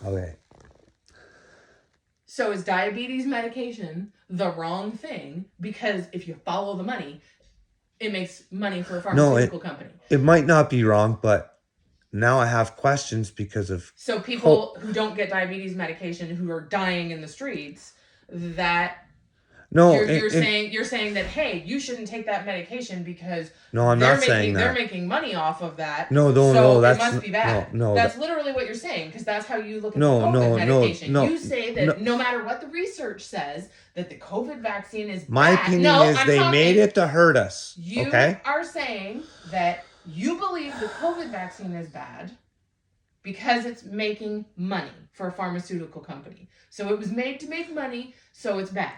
Okay. So is diabetes medication the wrong thing? Because if you follow the money, it makes money for a pharmaceutical company. It might not be wrong, but now I have questions because of... So people who don't get diabetes medication who are dying in the streets, that No, you're saying that, hey, you shouldn't take that medication because no, I'm not saying they're that. making money off of that. No, so that's... it must be bad. No, that's literally what you're saying, because that's how you look at the COVID medication. You say that no matter what the research says, that the COVID vaccine is my bad. opinion is they made it to hurt us. You okay? are saying that you believe the COVID vaccine is bad because it's making money for a pharmaceutical company. So it was made to make money, so it's bad.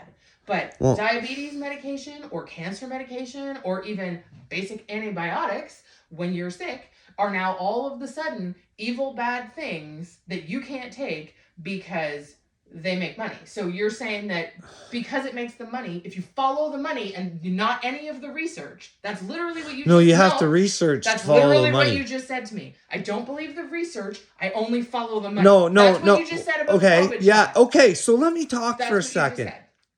But diabetes medication or cancer medication or even basic antibiotics when you're sick are now all of a sudden evil, bad things that you can't take because they make money. So you're saying that because it makes the money, if you follow the money and not any of the research, that's literally what you No, you have to research. That's literally what you just said to me. I don't believe the research. I only follow the money. That's what you just said about COVID. Yeah, okay. So let me talk for a second.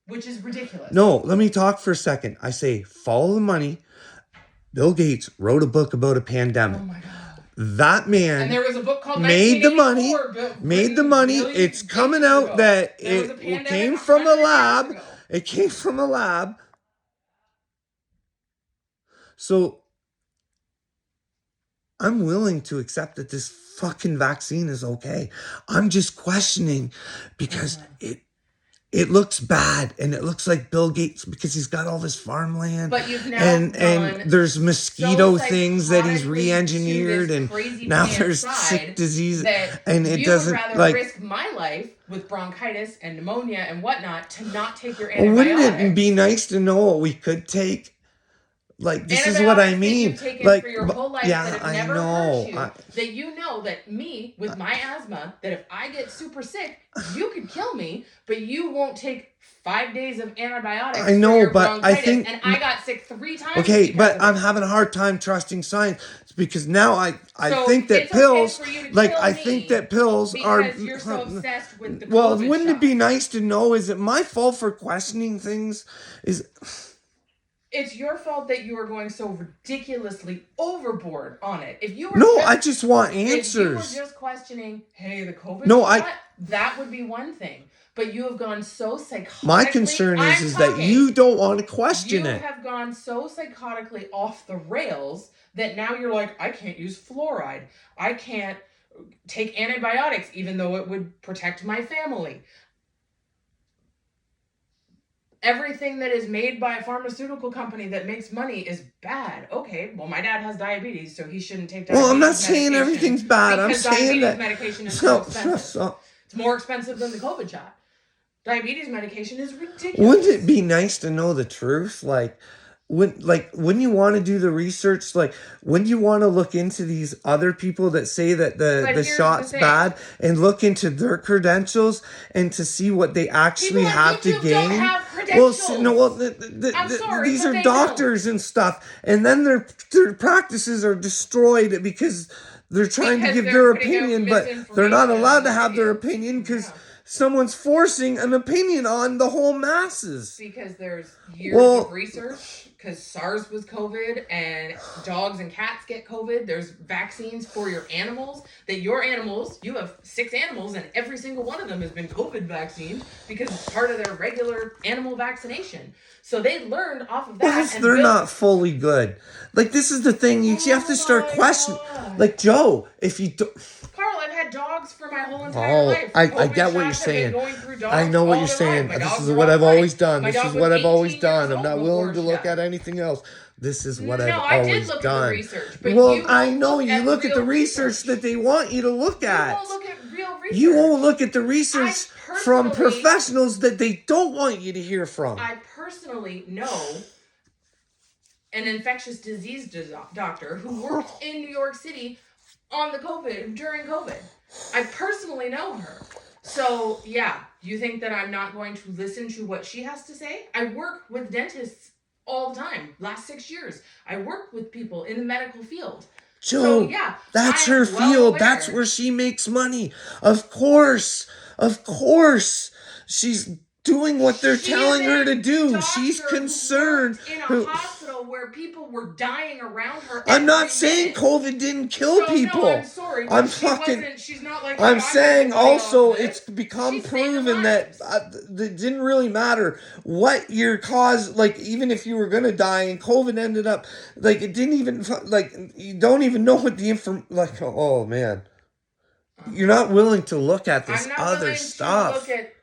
Which is ridiculous. No, let me talk for a second. I say follow the money. Bill Gates wrote a book about a pandemic. Oh my God. That man and there was a book called made the money. It's coming out that it came from a lab. It came from a lab. So I'm willing to accept that this fucking vaccine is okay. I'm just questioning because it looks bad, and it looks like Bill Gates because he's got all this farmland. But you've now and there's mosquito things that he's re-engineered, and now there's sick disease, and it doesn't like risk my life with bronchitis and pneumonia and whatnot to not take your antibiotics. Wouldn't it be nice to know what we could take? Like, this is what I mean. Like, for your whole life, yeah, that it never hurts you. That you know that me, with my asthma, that if I get super sick, you could kill me, but you won't take 5 days of antibiotics. I know, but I think... And I got sick 3 times. Okay, but I'm having a hard time trusting science because now I think that pills... I think that pills are... Because you're so obsessed with the COVID Well, wouldn't shot. it be nice to know, is it my fault for questioning things? It's your fault that you are going so ridiculously overboard on it. If you were I just want answers. If you were just questioning, hey, the COVID shot, that would be one thing. But you have gone so psychotically... My concern is that you don't want to question it. You have gone so psychotically off the rails that now you're like, I can't use fluoride. I can't take antibiotics even though it would protect my family. Everything that is made by a pharmaceutical company that makes money is bad. Okay, well, my dad has diabetes, so he shouldn't take diabetes. Well, I'm not saying everything's bad. I'm saying that medication is so expensive. It's more expensive than the COVID shot. Diabetes medication is ridiculous. Wouldn't it be nice to know the truth? Wouldn't you want to do the research? Wouldn't you want to look into these other people that say that the shot's bad and look into their credentials and to see what they actually have to gain? I'm sorry, these are doctors and stuff, and then their practices are destroyed because they're trying to give their opinion, but they're not allowed to have their opinion because someone's forcing an opinion on the whole masses. Because there's years of research. Because SARS was COVID, and dogs and cats get COVID. There's vaccines for your animals. You have 6 animals, and every single one of them has been COVID vaccinated because it's part of their regular animal vaccination. So they learned off of that. What if they're not fully good? This is the thing. You have to start questioning. Joe, if you do... Carl, I've had dogs for my whole entire life. I get what you're saying. I know what you're saying. This is what I've always done. This is what I've always done. I'm not willing to look at anything else. This is what I've always done. At the research, well, I know you look at the research that they want you to look at. You won't look at real research. You won't look at the research from professionals that they don't want you to hear from. I personally know an infectious disease doctor who worked in New York City during COVID. I personally know her. So, yeah, you think that I'm not going to listen to what she has to say? I work with dentists all the time. Last 6 years, I work with people in the medical field. Joe, So yeah, that's I'm her well field. aware. That's where she makes money. Of course. She's doing what they're telling her to do. She's concerned. In a hospital where people were dying around her. I'm not saying COVID didn't kill people. No, I'm sorry. I'm fucking. She's not like. I'm saying also it's become proven that it didn't really matter what your cause. Like even if you were gonna die and COVID ended up like it didn't even like you don't even know what the like. Oh man, you're not willing to look at this other stuff. To look at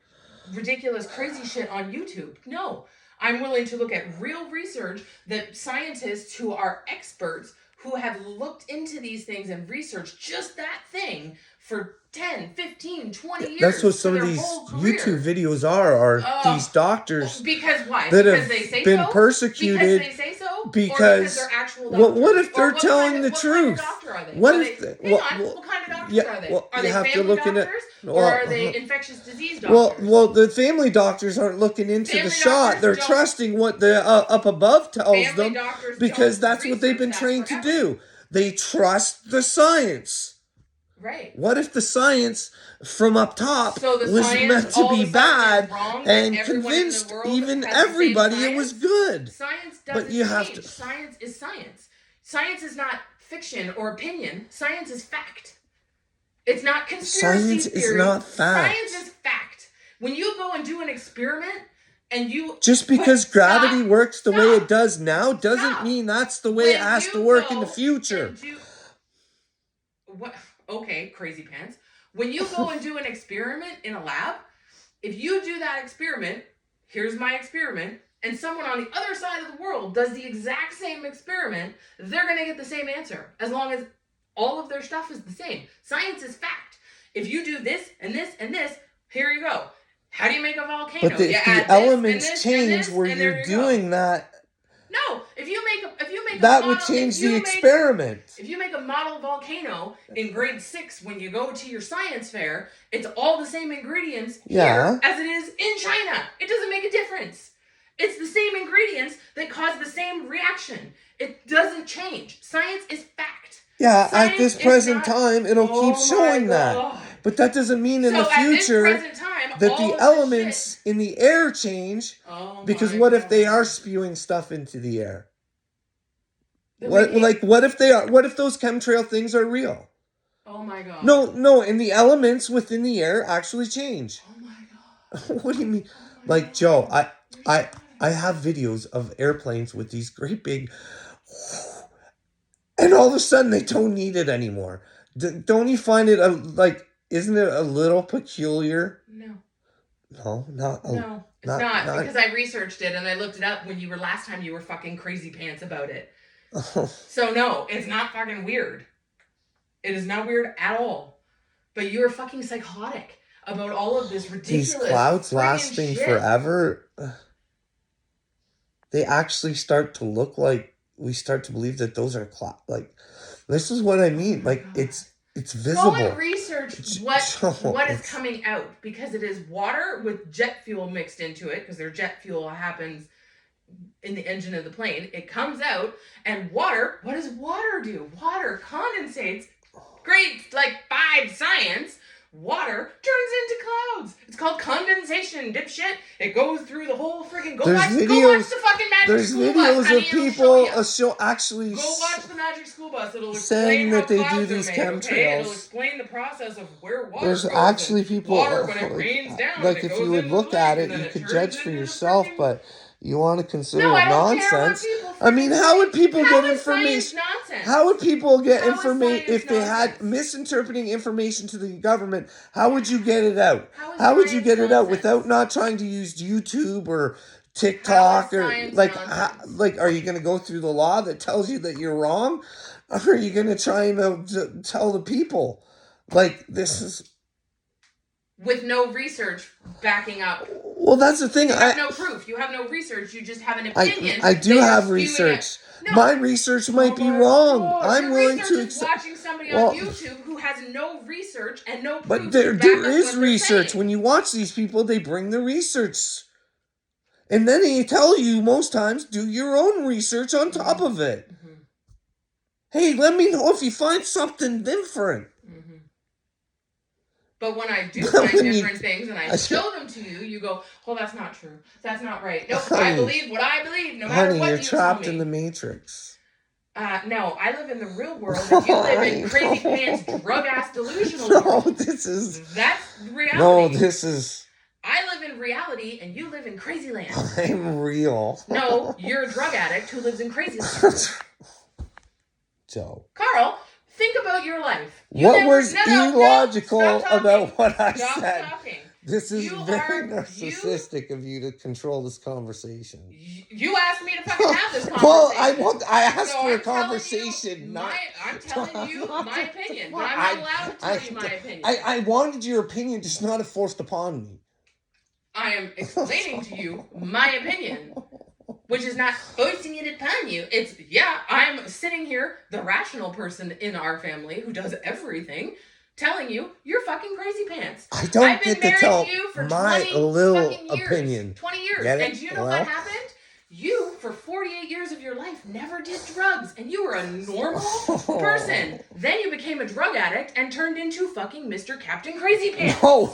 ridiculous, crazy shit on YouTube. No, I'm willing to look at real research that scientists who are experts who have looked into these things and researched just that thing for 10, 15, 20 years. That's what some of these YouTube videos are these doctors. Because why? That because have they say been so? persecuted. Because they say so? Because they're actual doctors? What if they're telling the truth? What kind of doctors are they? Are they family doctors? Or are they infectious disease doctors? Well, the family doctors aren't looking into the shot. They're trusting what the up above tells them because that's what they've been trained to do. They trust the science. Right. What if the science from up top was meant to be bad and convinced even everybody it was good? Science doesn't change. Science is science. Science is not fiction or opinion. Science is fact. It's not conspiracy theory. Science is not fact. Science is fact. When you go and do an experiment and you just because gravity works the way it does now doesn't mean that's the way it has to work in the future. What? Okay, crazy pants. When you go and do an experiment in a lab, if you do that experiment, here's my experiment, and someone on the other side of the world does the exact same experiment, they're going to get the same answer as long as all of their stuff is the same. Science is fact. If you do this and this and this, here you go. How do you make a volcano? But the elements change where you're doing that. No, if you make that would change the experiment. If you make a model volcano in grade 6 when you go to your science fair, it's all the same ingredients here as it is in China. It doesn't make a difference. It's the same ingredients that cause the same reaction. It doesn't change. Science is fact. Yeah, at this present time, it'll keep showing that. But that doesn't mean in the future that the elements in the air change. Because what if they are spewing stuff into the air? What if they are? What if those chemtrail things are real? Oh my god. No, and the elements within the air actually change. Oh my god. What do you mean? Like Joe, I have videos of airplanes with these great big, and all of a sudden they don't need it anymore. Don't you find it isn't it a little peculiar? No, it's not because I researched it and I looked it up when last time you were fucking crazy pants about it. So no, it's not fucking weird. It is not weird at all. But you're fucking psychotic about all of this ridiculous. These clouds lasting forever. They actually start to look like we start to believe that those are clouds. Like this is what I mean. Like it's visible. Go and research what is coming out because it is water with jet fuel mixed into it because their jet fuel happens in the engine of the plane. It comes out and water. What does water do? Water condensates. Grade 5 science. Water turns into clouds. It's called condensation, dipshit. It goes through the whole freaking. Go watch the fucking Magic School Bus. There's videos of people actually. Go watch the Magic School Bus. It'll saying that they do these chemtrails. Okay? It'll explain the process of where water There's goes actually people water when it rains down. Like if you would look at it, you could judge for yourself, but you want to consider it nonsense. I mean, how would people get information? How would people get information if they had misinterpreting information to the government? How would you get it out? How would you get it out without not trying to use YouTube or TikTok or are you going to go through the law that tells you that you're wrong? Or are you going to try and tell the people this is with no research backing up? Well, that's the thing. You have no proof. You have no research. You just have an opinion. I do have research. No. My research might be wrong. I'm willing to accept. Watching somebody on YouTube who has no research and no proof. But there is research. When you watch these people, they bring the research, and then they tell you most times do your own research on top of it. Hey, let me know if you find something different. Mm-hmm. But when I do find different things and I show them to you, you go, "Well, that's not true. That's not right. Nope, I believe what I believe, no matter what you tell me." Honey, you're trapped in the Matrix. No, I live in the real world, and you live in crazy pants, drug-ass, delusional world. No, this is... That's reality. No, this is... I live in reality, and you live in crazy land. I'm real. No, you're a drug addict who lives in crazy land. Joe. Carl, think about your life. What was illogical about what I Stop said? Talking. This is very narcissistic of you to control this conversation. You asked me to fucking have this conversation. Well, I asked for a conversation. I'm telling you my opinion, but I'm not allowed to tell you my opinion. I wanted your opinion, just not forced upon me. I am explaining to you my opinion, which is not forcing it upon you. It's, I'm sitting here, the rational person in our family who does everything, telling you you're fucking crazy pants. I don't get to tell you for my 20 little years, opinion. 20 years. Get it? And do you know what happened? You, for 48 years of your life, never did drugs, and you were a normal person. Then you became a drug addict and turned into fucking Mr. Captain Crazy Pants. No.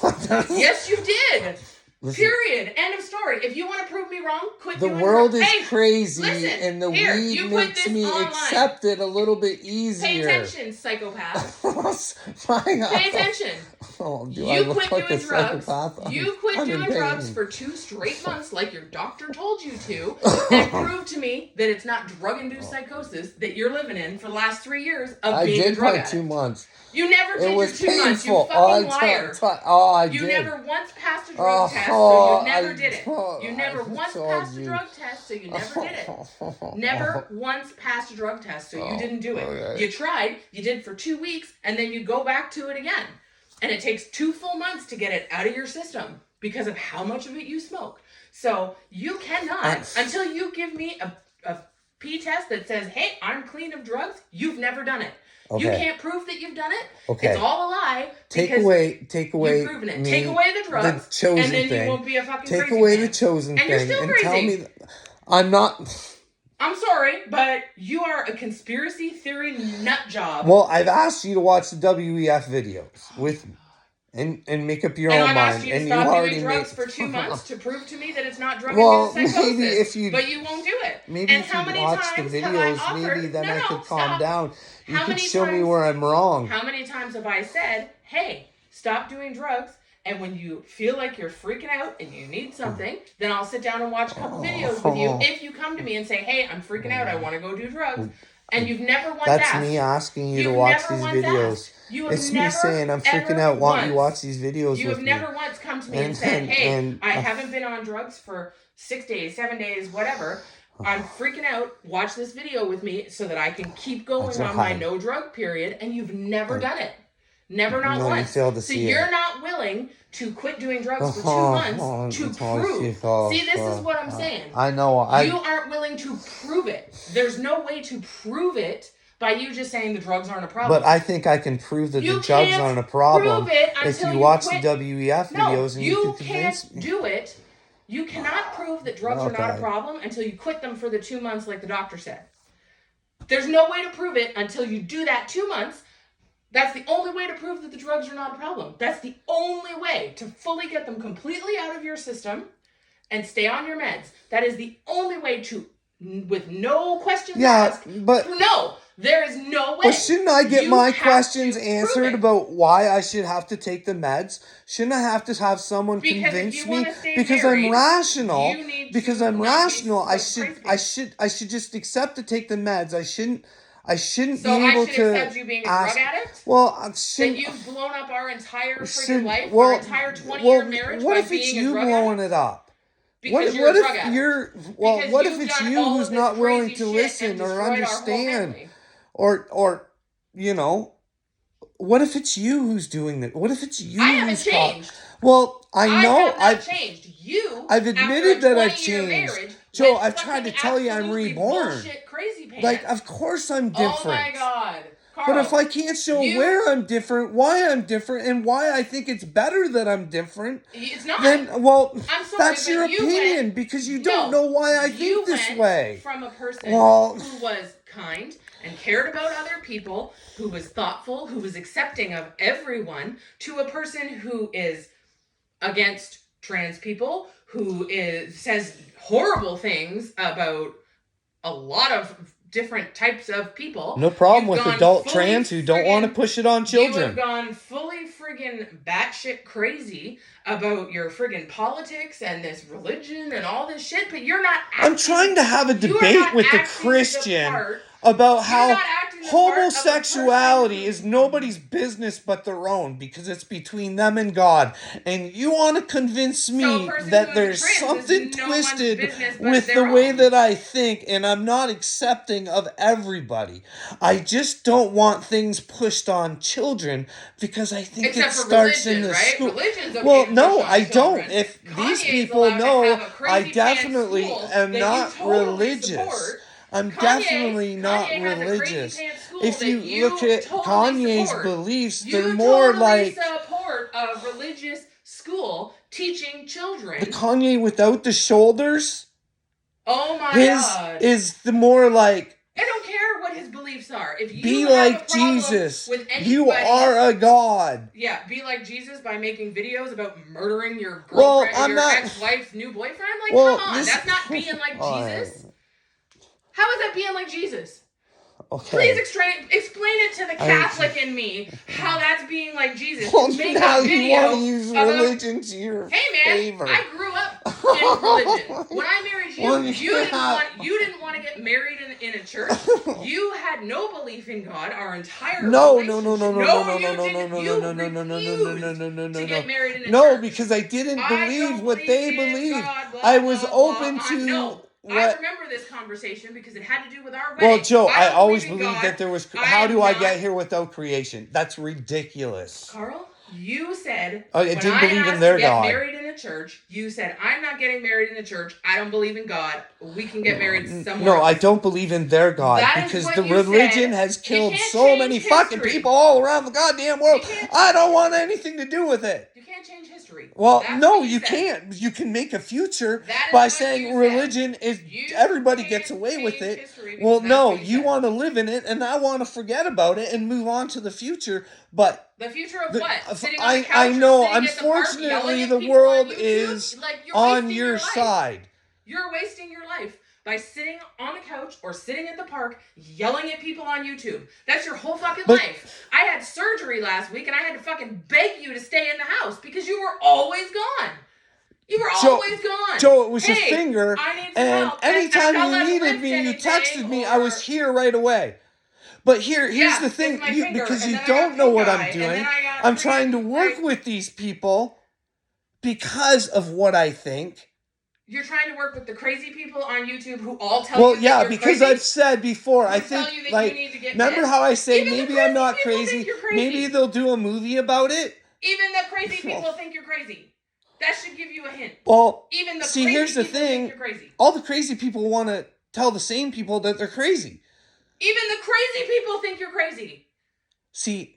Yes, you did. Listen, period. End of story. If you want to prove me wrong, quit doing the world drugs. is crazy, listen, and the here, weed makes me accept it a little bit easier. Pay attention, psychopath. Pay attention. Oh, do you I look quit like doing a drugs. psychopath? You quit doing drugs for 2 straight months, like your doctor told you to, and prove to me that it's not drug-induced psychosis that you're living in for the last 3 years of being a drug addict. 2 months. You never did your 2 months. You fucking liar. I did. You never once passed a drug test, so you never did it. You never once passed a drug test, so you never did it. Never once passed a drug test, so you didn't do it. Okay. You tried, you did for 2 weeks, and then you go back to it again. And it takes 2 full months to get it out of your system because of how much of it you smoke. So you cannot, until you give me a pee test that says, hey, I'm clean of drugs, you've never done it. Okay. You can't prove that you've done it. Okay. It's all a lie. Take away. You've proven it. Take away the drugs, the chosen and then thing. You won't be a fucking Take crazy away man. The chosen and thing, you're still and crazy. tell me I'm not. I'm sorry, but you are a conspiracy theory nut job. Well, I've asked you to watch the WEF videos with me. And make up your own mind. And I've asked you to stop doing drugs for 2 months to prove to me that it's not drug-induced psychosis. Maybe if you... But you won't do it. Maybe if you watch the videos, maybe then I could calm down. You could show me where I'm wrong. How many times have I said, hey, stop doing drugs, and when you feel like you're freaking out and you need something, then I'll sit down and watch a couple videos with you. If you come to me and say, hey, I'm freaking out, I want to go do drugs, and you've never once asked. That's me asking you to watch these videos. It's me saying I'm freaking out. Want you to watch these videos with me. You have never once come to me and said, hey, I haven't been on drugs for 6 days, 7 days, whatever. I'm freaking out. Watch this video with me so that I can keep going on my no drug period. And you've never done it. Never, not once. So you're not willing to quit doing drugs for 2 months to prove. See, this is what I'm saying. I know. You aren't willing to prove it. There's no way to prove it by you just saying the drugs aren't a problem. But I think I can prove that the drugs aren't a problem if you watch the WEF videos and you can convince me. Do it. You cannot prove that drugs are not a problem until you quit them for the 2 months like the doctor said. There's no way to prove it until you do that 2 months. That's the only way to prove that the drugs are not a problem. That's the only way to fully get them completely out of your system and stay on your meds. That is the only way to, with no questions asked. But no, there is no way. But shouldn't I get my questions answered about why I should have to take the meds? Shouldn't I have to have someone convince me? Because I'm rational. Because I'm rational. I should just accept to take the meds. I shouldn't so be able to accept you being a ask, drug addict? Well, that you've blown up our entire freaking life, our entire 20-year marriage what by if it's being you a drug blowing addict? it up? Because What you're if you're what if it's you who's not willing to listen or understand? Or you know, what if it's you who's doing that? What if it's you who's changed? Well, I know I've changed. I've admitted that I've changed. Marriage, Joe, I've tried to tell you I'm reborn. Bullshit, crazy pants. Like, of course I'm different. Oh my God. Carl, but if I can't show where I'm different, why I'm different, and why I think it's better that I'm different, it's not. Then, I'm sorry, that's your opinion because you don't know why I think this way. From a person who was kind and cared about other people, who was thoughtful, who was accepting of everyone, to a person who is against trans people, who says horrible things about a lot of different types of people. No problem with adult trans who don't want to push it on children. You have gone fully friggin' batshit crazy about your friggin' politics and this religion and all this shit, but you're not acting, I'm trying to have a debate with a Christian about how homosexuality is nobody's business but their own, because it's between them and God. And you want to convince me that there's something twisted with the way that I think, and I'm not accepting of everybody. I just don't want things pushed on children, because I think it starts in the school. Well, no, I don't. If these people know, I definitely am not religious. I'm definitely not religious. If you look at Kanye's beliefs, they're more like... You totally support a religious school teaching children. The Kanye without the shoulders? Oh my God. Is the more like... I don't care what his beliefs are. If you be like Jesus. You are a god. Yeah, be like Jesus by making videos about murdering your girlfriend or your ex-wife's new boyfriend. Like, come on, that's not being like Jesus. How is that being like Jesus? Okay. Please explain it to the Catholic in me how that's being like Jesus. Well, now you want to use religion to your favor. I grew up in religion. When I married you, you didn't want to get married in a church. You had no belief in God our entire relationship. No, to get married in a church. No, because I didn't believe what they believed. I was open to... I remember this conversation because it had to do with our wedding. Well, Joe, I always believed that there was... How do I get here without creation? That's ridiculous. Carl, you said... I didn't believe in their God. Get married in a church, you said, I'm not getting married in a church. I don't believe in God. We can get married somewhere else. I don't believe in their God. Because the religion has killed so many fucking people all around the goddamn world. I don't want anything to do with it. You can't change history. Well, no, you can't. You can make a future by saying religion is... Everybody gets away with it. Well, no, you want to live in it, and I want to forget about it and move on to the future, but... The future of what? Sitting on the couch, I know, unfortunately, the world is on your side. You're wasting your life by sitting on the couch or sitting at the park yelling at people on YouTube. That's your whole fucking life. I had surgery last week and I had to fucking beg you to stay in the house because you were always gone. You were always gone. Joe, it was your finger. And anytime you needed me, you texted me, I was here right away. But here's the thing, because you don't know what I'm doing. I'm trying to work with these people because of what I think. You're trying to work with the crazy people on YouTube who all tell you that you're crazy? Because I've said before, I think, remember how I say maybe I'm not crazy? Maybe they'll do a movie about it? Even the crazy people think you're crazy. That should give you a hint. Well, even the see, here's the thing. All the crazy people want to tell the same people that they're crazy. Even the crazy people think you're crazy. See...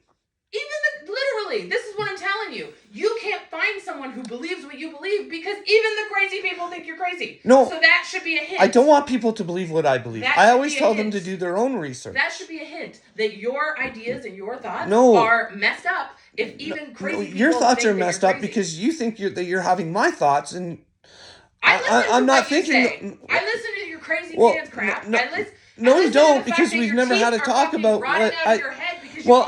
Literally, this is what I'm telling you. You can't find someone who believes what you believe because even the crazy people think you're crazy. No. So that should be a hint. I don't want people to believe what I believe. I always tell them to do their own research. That should be a hint that your ideas and your thoughts are messed up if even crazy people your thoughts think are messed up because you think that you're having my thoughts and I'm not thinking... I listen to your crazy pants crap. No, you don't, because we've never had a talk about what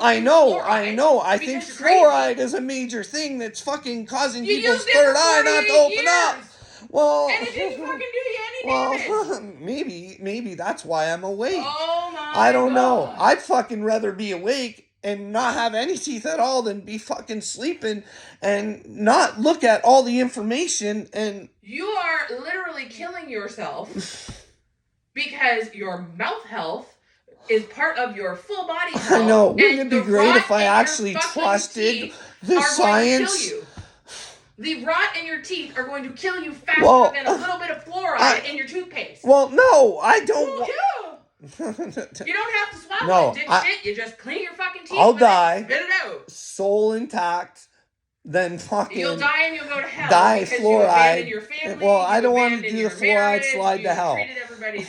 I know. I think fluoride is a major thing that's fucking causing people's third eye not to open up. Well, and it didn't fucking do you any damage. Maybe that's why I'm awake. Oh my I don't know. I'd fucking rather be awake and not have any teeth at all than be fucking sleeping and not look at all the information and... You are literally killing yourself. Because your mouth health is part of your full body health. I know. Wouldn't it be great if I actually trusted the science? The rot in your teeth are going to kill you faster than a little bit of fluoride in your toothpaste. Well, no, I don't. You don't have to swallow it, dipshit. You just clean your fucking teeth. I'll die. Spit it out. Soul intact. Then fucking... You'll die and you'll go to hell. Die fluoride. You your family, I don't want to do the fluoride slide to hell. You treated everybody like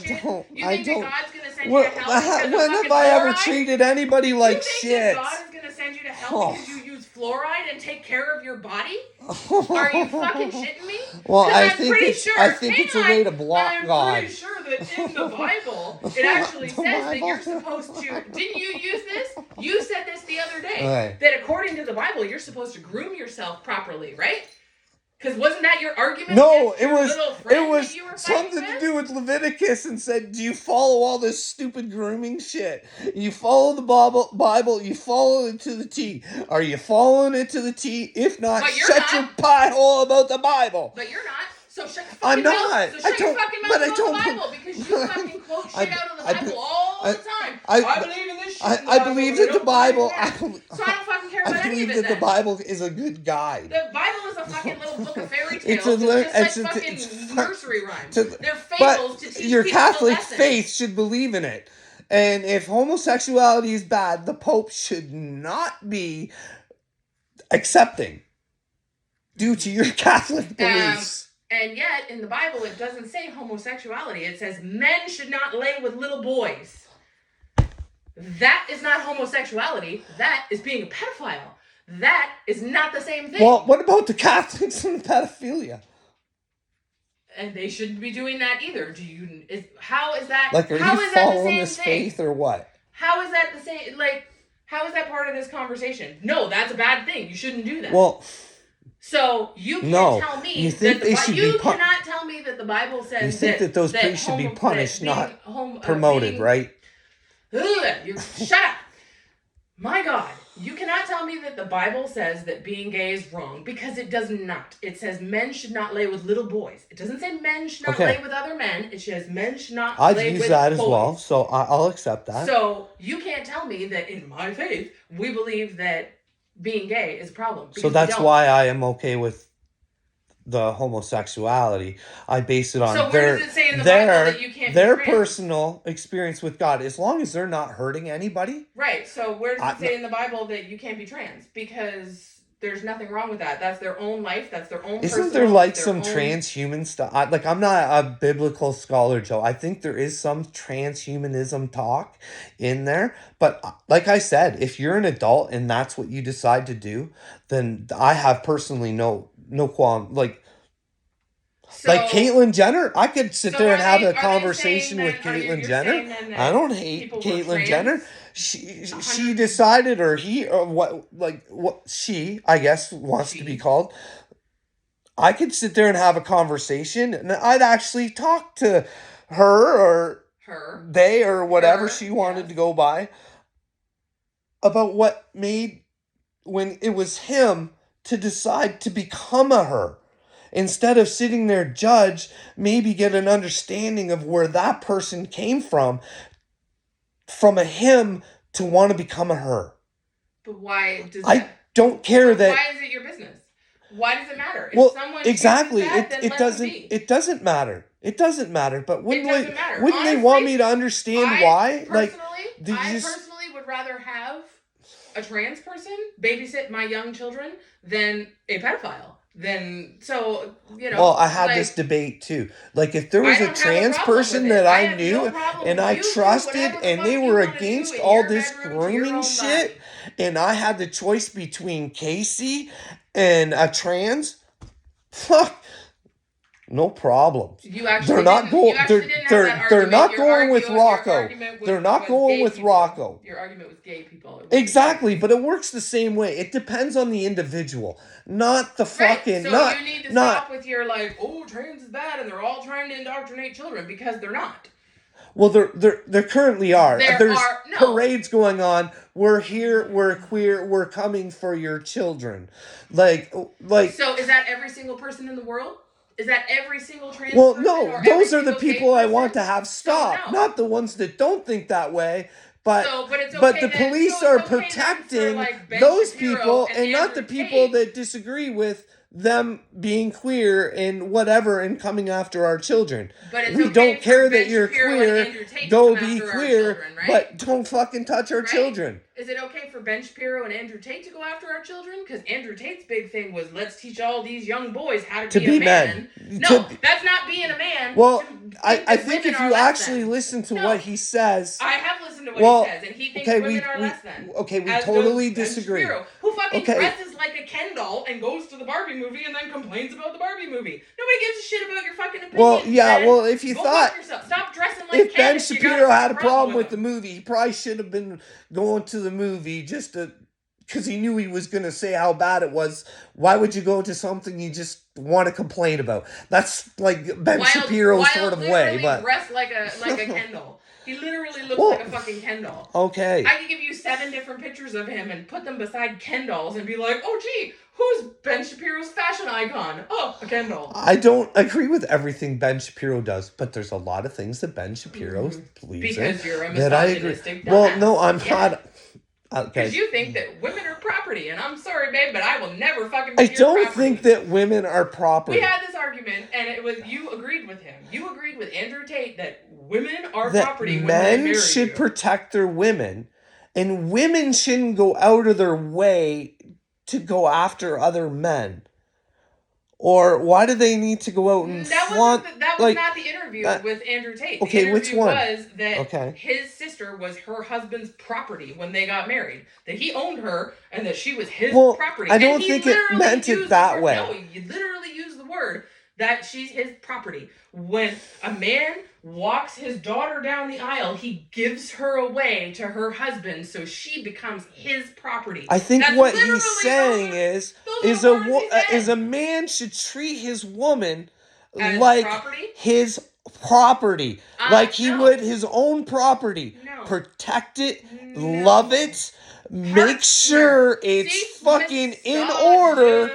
shit. You think that God's going to send you to hell because when of have I ever fluoride? treated anybody like you think shit? That God is going to send you to hell because you use fluoride and take care of your body? Are you fucking shitting me? Well, I think it's a way to block God. I'm pretty sure that in the Bible, it actually says that you're supposed to... Didn't you use this? You said this the other day. Right. That according to the Bible, you're supposed to groom yourself properly, right? Because wasn't that your argument? No, it was something to do with Leviticus and said, do you follow all this stupid grooming shit? You follow the Bible, you follow it to the T. Are you following it to the T? If not, shut your pie hole about the Bible. But you're not. So shut your fucking I'm not. mouth. So shut your fucking mouth about the Bible because you fucking quote shit out of the Bible all the time. I believe in this shit. I believe that the Bible. So I don't fucking care about any of it. I believe that the Bible is a good guide. The Bible is a fucking little book of fairy tales. It's like fucking nursery rhymes. They're fables to teach your people Catholic a lesson. faith should believe in it. And if homosexuality is bad, the Pope should not be accepting due to your Catholic beliefs. And yet, in the Bible, it doesn't say homosexuality. It says men should not lay with little boys. That is not homosexuality. That is being a pedophile. That is not the same thing. Well, what about the Catholics and the pedophilia? And they shouldn't be doing that either. How is that? Like, are you following this faith or what? How is that the same? Like, how is that part of this conversation? No, that's a bad thing. You shouldn't do that. Well... So you can't tell me you think you cannot tell me that the Bible says you think that those priests should be punished, not promoted, right? Shut up. My God, you cannot tell me that the Bible says that being gay is wrong because it does not. It says men should not lay with little boys. It doesn't say men should not lay with other men. It says men should not lay with boys. I'd use that as well, so I'll accept that. So you can't tell me that in my faith we believe that being gay is a problem. So that's why I am okay with the homosexuality. I base it on their personal experience with God. As long as they're not hurting anybody. Right. So where does it say in the Bible that you can't be trans? Because there's nothing wrong with that. That's their own life. That's their own. Isn't there like some transhuman stuff? I'm not a biblical scholar, Joe. I think there is some transhumanism talk in there. But like I said, if you're an adult and that's what you decide to do, then I have personally no qualm. Like Caitlyn Jenner, I could sit there and have a conversation with Caitlyn Jenner. I don't hate Caitlyn Jenner. She decided, or he, or what she, I guess, wants to be called. I could sit there and have a conversation, and I'd actually talk to her or they or whatever she wanted to go by about what made when it was him to decide to become a her. Instead of sitting there, judge, maybe get an understanding of where that person came from a him to want to become a her. But why does I don't care that... Why is it your business? Why does it matter? Well, exactly. It doesn't matter. It doesn't matter. But wouldn't they want me to understand why? I personally would rather have a trans person babysit my young children than a pedophile. Well, I had this debate too. Like, if there was a trans person that I knew and I trusted and they were against all this grooming shit, and I had the choice between Casey and a trans, fuck, no problem. They're not going. They're not going with Rocco. They're not going with Rocco. Your argument with gay people. Exactly, but it works the same way. It depends on the individual, not the fucking. So you need to stop with your trans is bad, and they're all trying to indoctrinate children because they're not. Well, there currently are. There's parades going on. We're here. We're queer. We're coming for your children. Like. So is that every single person in the world? Is that every single trans person? Well, no. Those are the people I want to have stop, not the ones that don't think that way. but it's okay but the that, police so are it's okay protecting like those Shapiro people and not Andrew the people Tate. that disagree with them being queer and whatever and coming after our children. But it's We okay don't care for that Ben you're Shapiro queer. and Andrew Tate Go to come be after queer, our children, right? but don't fucking touch our Right? children. Is it okay for Ben Shapiro and Andrew Tate to go after our children? Because Andrew Tate's big thing was, let's teach all these young boys how to be a man. No, that's not being a man. Well, I think if you actually listen to what he says... I have listened to what he says, and he thinks women are less than. Okay, we totally disagree. Shapiro, who fucking dresses like a Ken doll and goes to the Barbie movie and then complains about the Barbie movie. Nobody gives a shit about your fucking opinion. Well, yeah, Ben. well, if you Go thought... Stop dressing like if Ken Ben Shapiro had a problem with the movie, he probably should have been going to the movie just to... because he knew he was going to say how bad it was. Why would you go to something you just want to complain about? That's like Ben Shapiro's sort of way. But dressed like a Ken doll. He literally looks like a fucking Ken doll. Okay. I could give you 7 different pictures of him and put them beside Ken dolls and be like, oh gee, who's Ben Shapiro's fashion icon? Oh, a Ken doll. I don't agree with everything Ben Shapiro does, but there's a lot of things that Ben Shapiro believes in. Because you're a misogynistic dumbass. Well, no, I'm not. Because you think that women are property, and I'm sorry, babe, but I will never fucking I be don't think that women are property. We had this argument, and it was you agreed with him. You agreed with Andrew Tate that women are property. When men should protect their women, and women shouldn't go out of their way to go after other men. Or why do they need to go out and flaunt? That was not the interview with Andrew Tate. Okay, the interview which one? Was that his sister was her husband's property when they got married. That he owned her and that she was his property. I don't think it meant it that way. No, you literally used the word that she's his property. When a man walks his daughter down the aisle, he gives her away to her husband so she becomes his property. I think what he's saying is a man should treat his woman like his property. Like he would his own property. No. Protect it, love it, make sure it's fucking in order.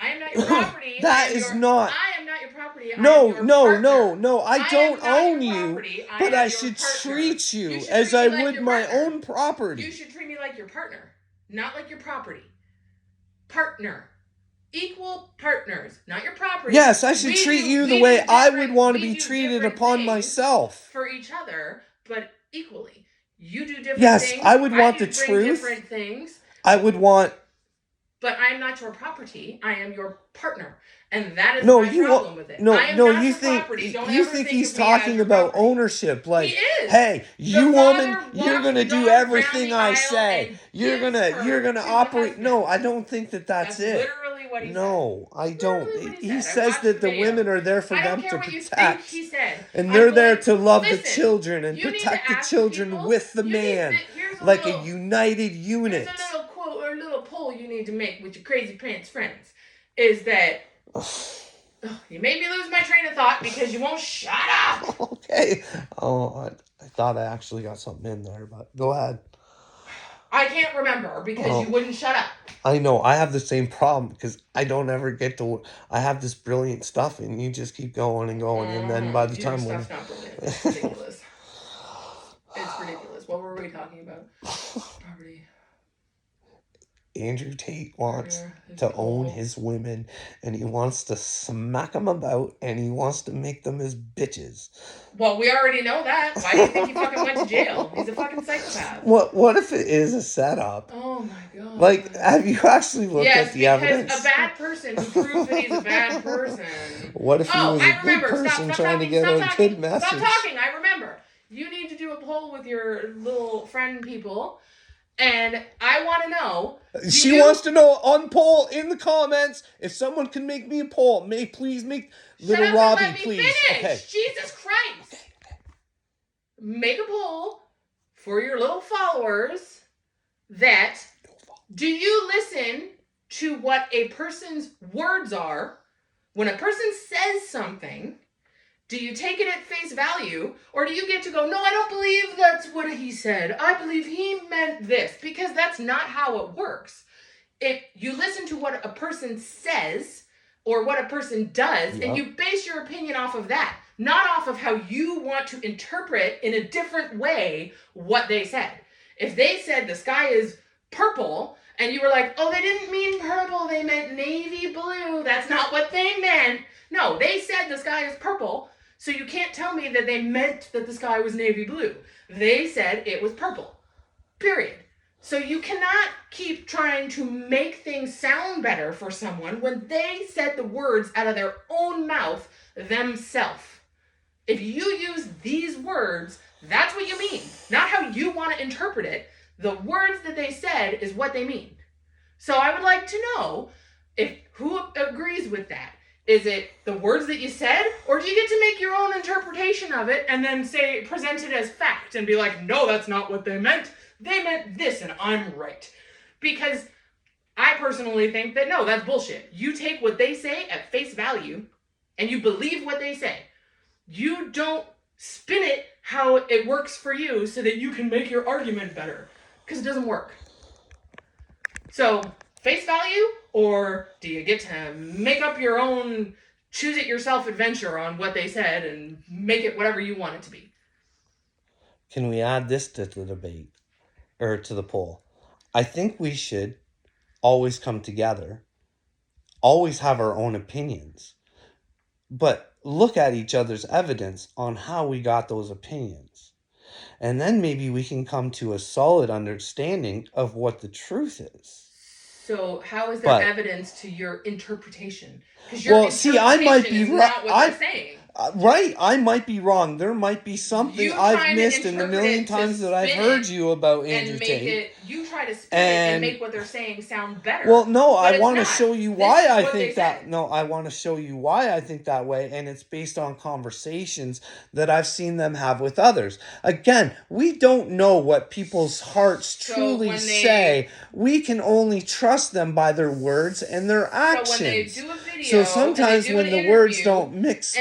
I am not your property. That is not. I am not your property. No. I don't own you, but I should treat you as I would my own property. You should treat me like your partner, not like your property. Partner. Equal partners, not your property. Yes, I should treat you the way I would want to be treated upon myself. For each other, but equally. You do different things. Yes, I would want the truth. Different things. I would want... But I am not your property. I am your partner. And that is my problem with it. You think he's talking about ownership. Like, hey, you woman, you're going to do everything I say. You're going to operate. No, I don't think that's it. Literally what he said. No, I don't. He says that the women are there for them to protect. He said. And they're there to love the children and protect the children with the man. Like a united unit. There's a little quote or a little poll you need to make with your crazy pants friends. Is that... you made me lose my train of thought because you won't shut up. Okay. Oh, I thought I actually got something in there, but go ahead. I can't remember because you wouldn't shut up. I know. I have the same problem because I don't ever get to... I have this brilliant stuff and you just keep going and going. And then by the time... Your stuff's not brilliant. It's ridiculous. It's ridiculous. What were we talking about? Property. Andrew Tate wants to own his women, and he wants to smack them about, and he wants to make them his bitches. Well, we already know that. Why do you think he fucking went to jail? He's a fucking psychopath. What if it is a setup? Oh my god. Like, have you actually looked at the evidence? Yes, because a bad person who proves that he's a bad person. What if he was a good person trying to get a good message? Stop talking, I remember. You need to do a poll with your little friend people. And I want to know. She wants to know on poll in the comments. If someone can make me a poll, please make little Robbie, please. Okay. Jesus Christ. Make a poll for your little followers that do you listen to what a person's words are when a person says something? Do you take it at face value, or do you get to go, no, I don't believe that's what he said. I believe he meant this, because that's not how it works. If you listen to what a person says or what a person does, and you base your opinion off of that, not off of how you want to interpret in a different way what they said. If they said the sky is purple and you were like, oh, they didn't mean purple, they meant navy blue, that's not what they meant. No, they said the sky is purple, so you can't tell me that they meant that the sky was navy blue. They said it was purple. Period. So you cannot keep trying to make things sound better for someone when they said the words out of their own mouth themselves. If you use these words, that's what you mean. Not how you want to interpret it. The words that they said is what they mean. So I would like to know if who agrees with that. Is it the words that you said, or do you get to make your own interpretation of it and then present it as fact and be like, no, that's not what they meant. They meant this and I'm right. Because I personally think that no, that's bullshit. You take what they say at face value and you believe what they say. You don't spin it how it works for you so that you can make your argument better. Because it doesn't work. So, face value, or do you get to make up your own choose it yourself adventure on what they said and make it whatever you want it to be? Can we add this to the debate? Or to the poll? I think we should always come together, always have our own opinions, but look at each other's evidence on how we got those opinions. And then maybe we can come to a solid understanding of what the truth is. So how is there evidence to your interpretation? Because your interpretation I might be is not what they're saying. Right, I might be wrong. There might be something I've missed in the million times that I've heard you about Andrew Tate. You try to spin it and make what they're saying sound better. Well, no, I want to show you why I think that. No, I want to show you why I think that way, and it's based on conversations that I've seen them have with others. Again, we don't know what people's hearts truly say. We can only trust them by their words and their actions. So when they do a video, so sometimes when the words don't match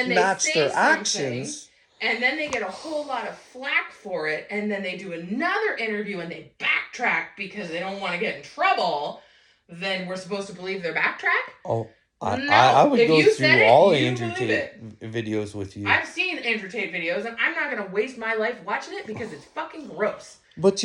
their actions, and then they get a whole lot of flack for it, and then they do another interview and they backtrack because they don't want to get in trouble, then we're supposed to believe their backtrack? Oh, I would go through all Andrew Tate videos with you. I've seen Andrew Tate videos, and I'm not going to waste my life watching it because it's fucking gross. But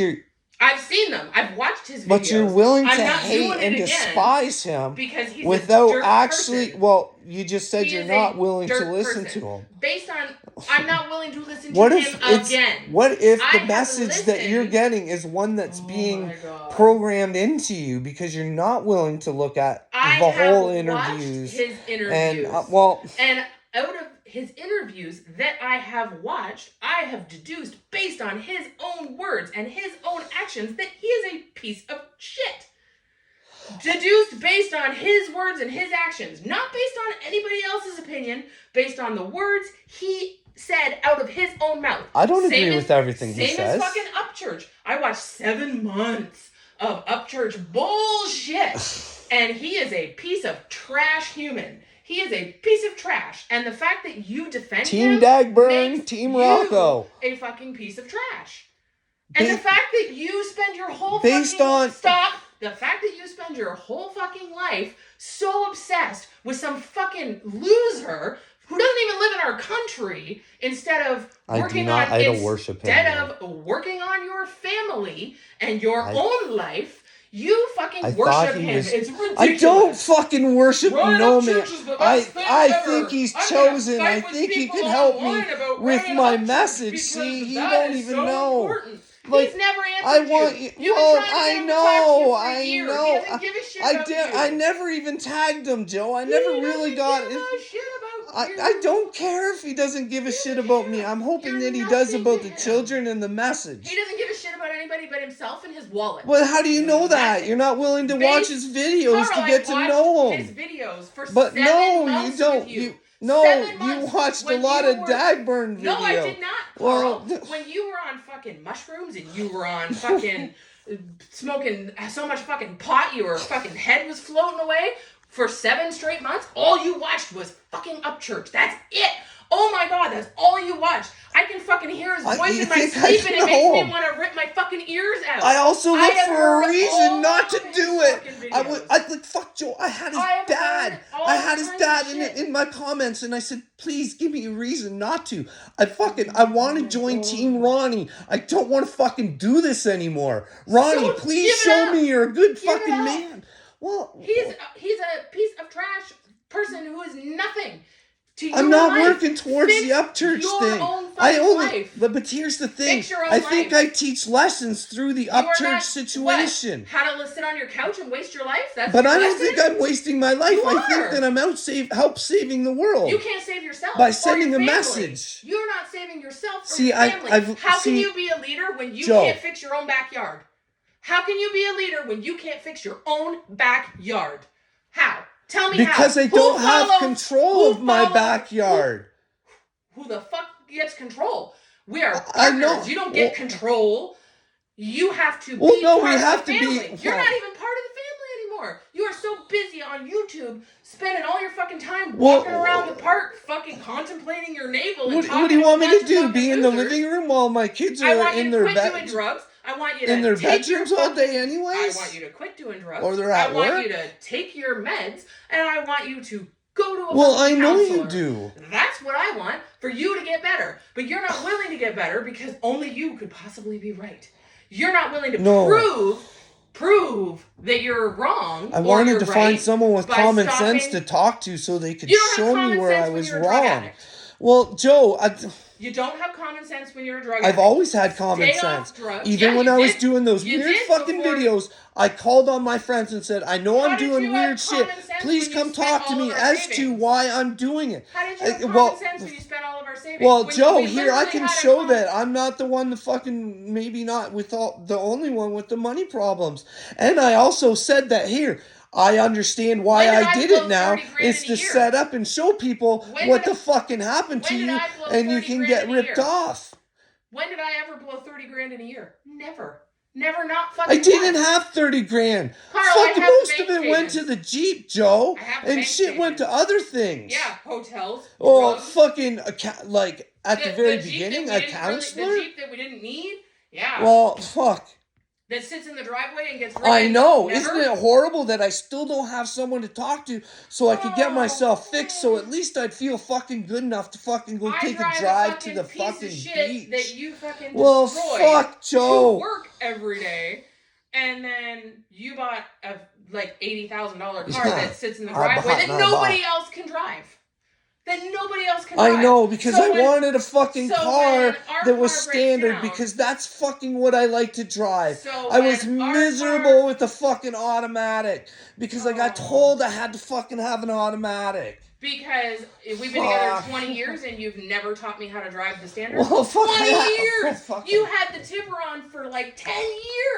I've seen them. I've watched his videos. But you're willing to hate and despise him because he's without a dirt actually. Person. Well, you just said you're not willing to listen to him. Based on, I'm not willing to listen to him again. What if the message that you're getting is one that's being programmed into you because you're not willing to look at the whole interviews? His interviews. And out of his interviews that I have watched, I have deduced based on his own words and his own actions that he is a piece of shit. Deduced based on his words and his actions, not based on anybody else's opinion, based on the words he said out of his own mouth. I don't agree with everything he says. Same as fucking Upchurch. I watched 7 months of Upchurch bullshit, and he is a piece of trash human. He is a piece of trash. And the fact that you defend Team Dagburn, Team Rocco, a fucking piece of trash. And the fact that you spend your whole the fact that you spend your whole fucking life so obsessed with some fucking loser who doesn't even live in our country instead of working on your family and your own life. You fucking worship him. It's ridiculous. I don't fucking worship him, no man. I think he's chosen. I think he can help me with my message. See, he don't even know. Like, he's never answered you. I know. I never even tagged him, Joe. I never really got it. I don't care if he doesn't give a shit about me. I'm hoping that he does about the children and the message. He doesn't give a shit about anybody but himself and his wallet. Well, how do you know that? You're not willing to watch his videos to get to know him. His videos for but 7 no, months you don't. With you. You watched a lot of Dagburn videos. No, I did not, Carl. When you were on fucking mushrooms and you were on fucking smoking so much fucking pot, your fucking head was floating away for 7 straight months, all you watched was fucking Upchurch. That's it. Oh my God, that's all you watch. I can fucking hear his voice in my sleep and it makes me want to rip my fucking ears out. I also look for a reason not to do it. I like, fuck Joe. I had his dad. I had his dad in my comments, and I said, please give me a reason not to. I want to join Team Ronnie. I don't want to fucking do this anymore. Ronnie, please show me you're a good fucking man. Well, he's a piece of trash person who is nothing. I'm not working towards the Upchurch thing. But here's the thing. I think I teach lessons through the Upchurch situation. What? How to sit on your couch and waste your life? But I don't think I'm wasting my life. I think that I'm out saving the world. You can't save yourself by sending a message. You're not saving yourself or your family. How can you be a leader when you can't fix your own backyard? How can you be a leader when you can't fix your own backyard? How? Tell me because I don't have control of my backyard. Who the fuck gets control? We are partners. You don't get control. You have to be part of the family. You're not even part of the family anymore. You are so busy on YouTube spending all your fucking time walking around the park fucking contemplating your navel and what do you want me to do? Be in the living room while my kids are in their bed? I want you to quit doing drugs. I want you to in their bedrooms all day anyways. I want you to quit doing drugs. Or they're at work. I want you to take your meds, and I want you to go to a Well, I know counselor. you do. That's what I want for you to get better. But you're not willing to get better because only you could possibly be right. You're not willing to prove that you're wrong. I wanted to find someone with common sense to talk to so they could show me where I was wrong. Well, Joe, you don't have common sense when you're a drug addict. I've always had common sense. Even when I was doing those weird fucking videos, I called on my friends and said, I know I'm doing weird shit. Please come talk to me as to why I'm doing it. How did you have common sense when you spent all of our savings? Well, Joe, here I can show that I'm not the one maybe not the only one with the money problems. And I also said that here. I understand why I did it now is to set up and show people what the fucking happened to you and you can get ripped off. When did I ever blow 30 grand in a year? Never. Never, not fucking I didn't have 30 grand. Carl, most of it went to the Jeep, Joe. And shit went to other things. Yeah, hotels. Oh, fucking, like, at the very beginning, a counselor? The Jeep that we didn't need? Yeah. Well, fuck. That sits in the driveway and gets I know. Isn't it horrible that I still don't have someone to talk to so I could get myself fixed so at least I'd feel fucking good enough to fucking go take a drive to the fucking beach. That you fucking well, fuck, Joe. To work every day, and then you bought a like $80,000 car that sits in the driveway that nobody else can drive. That nobody else can drive. I know, because I wanted a fucking car that was standard because that's fucking what I like to drive. I was miserable with the fucking automatic because I got told I had to fucking have an automatic. Because we've been together 20 years and you've never taught me how to drive the standard. Well, 20 years! You had the tipper on for like 10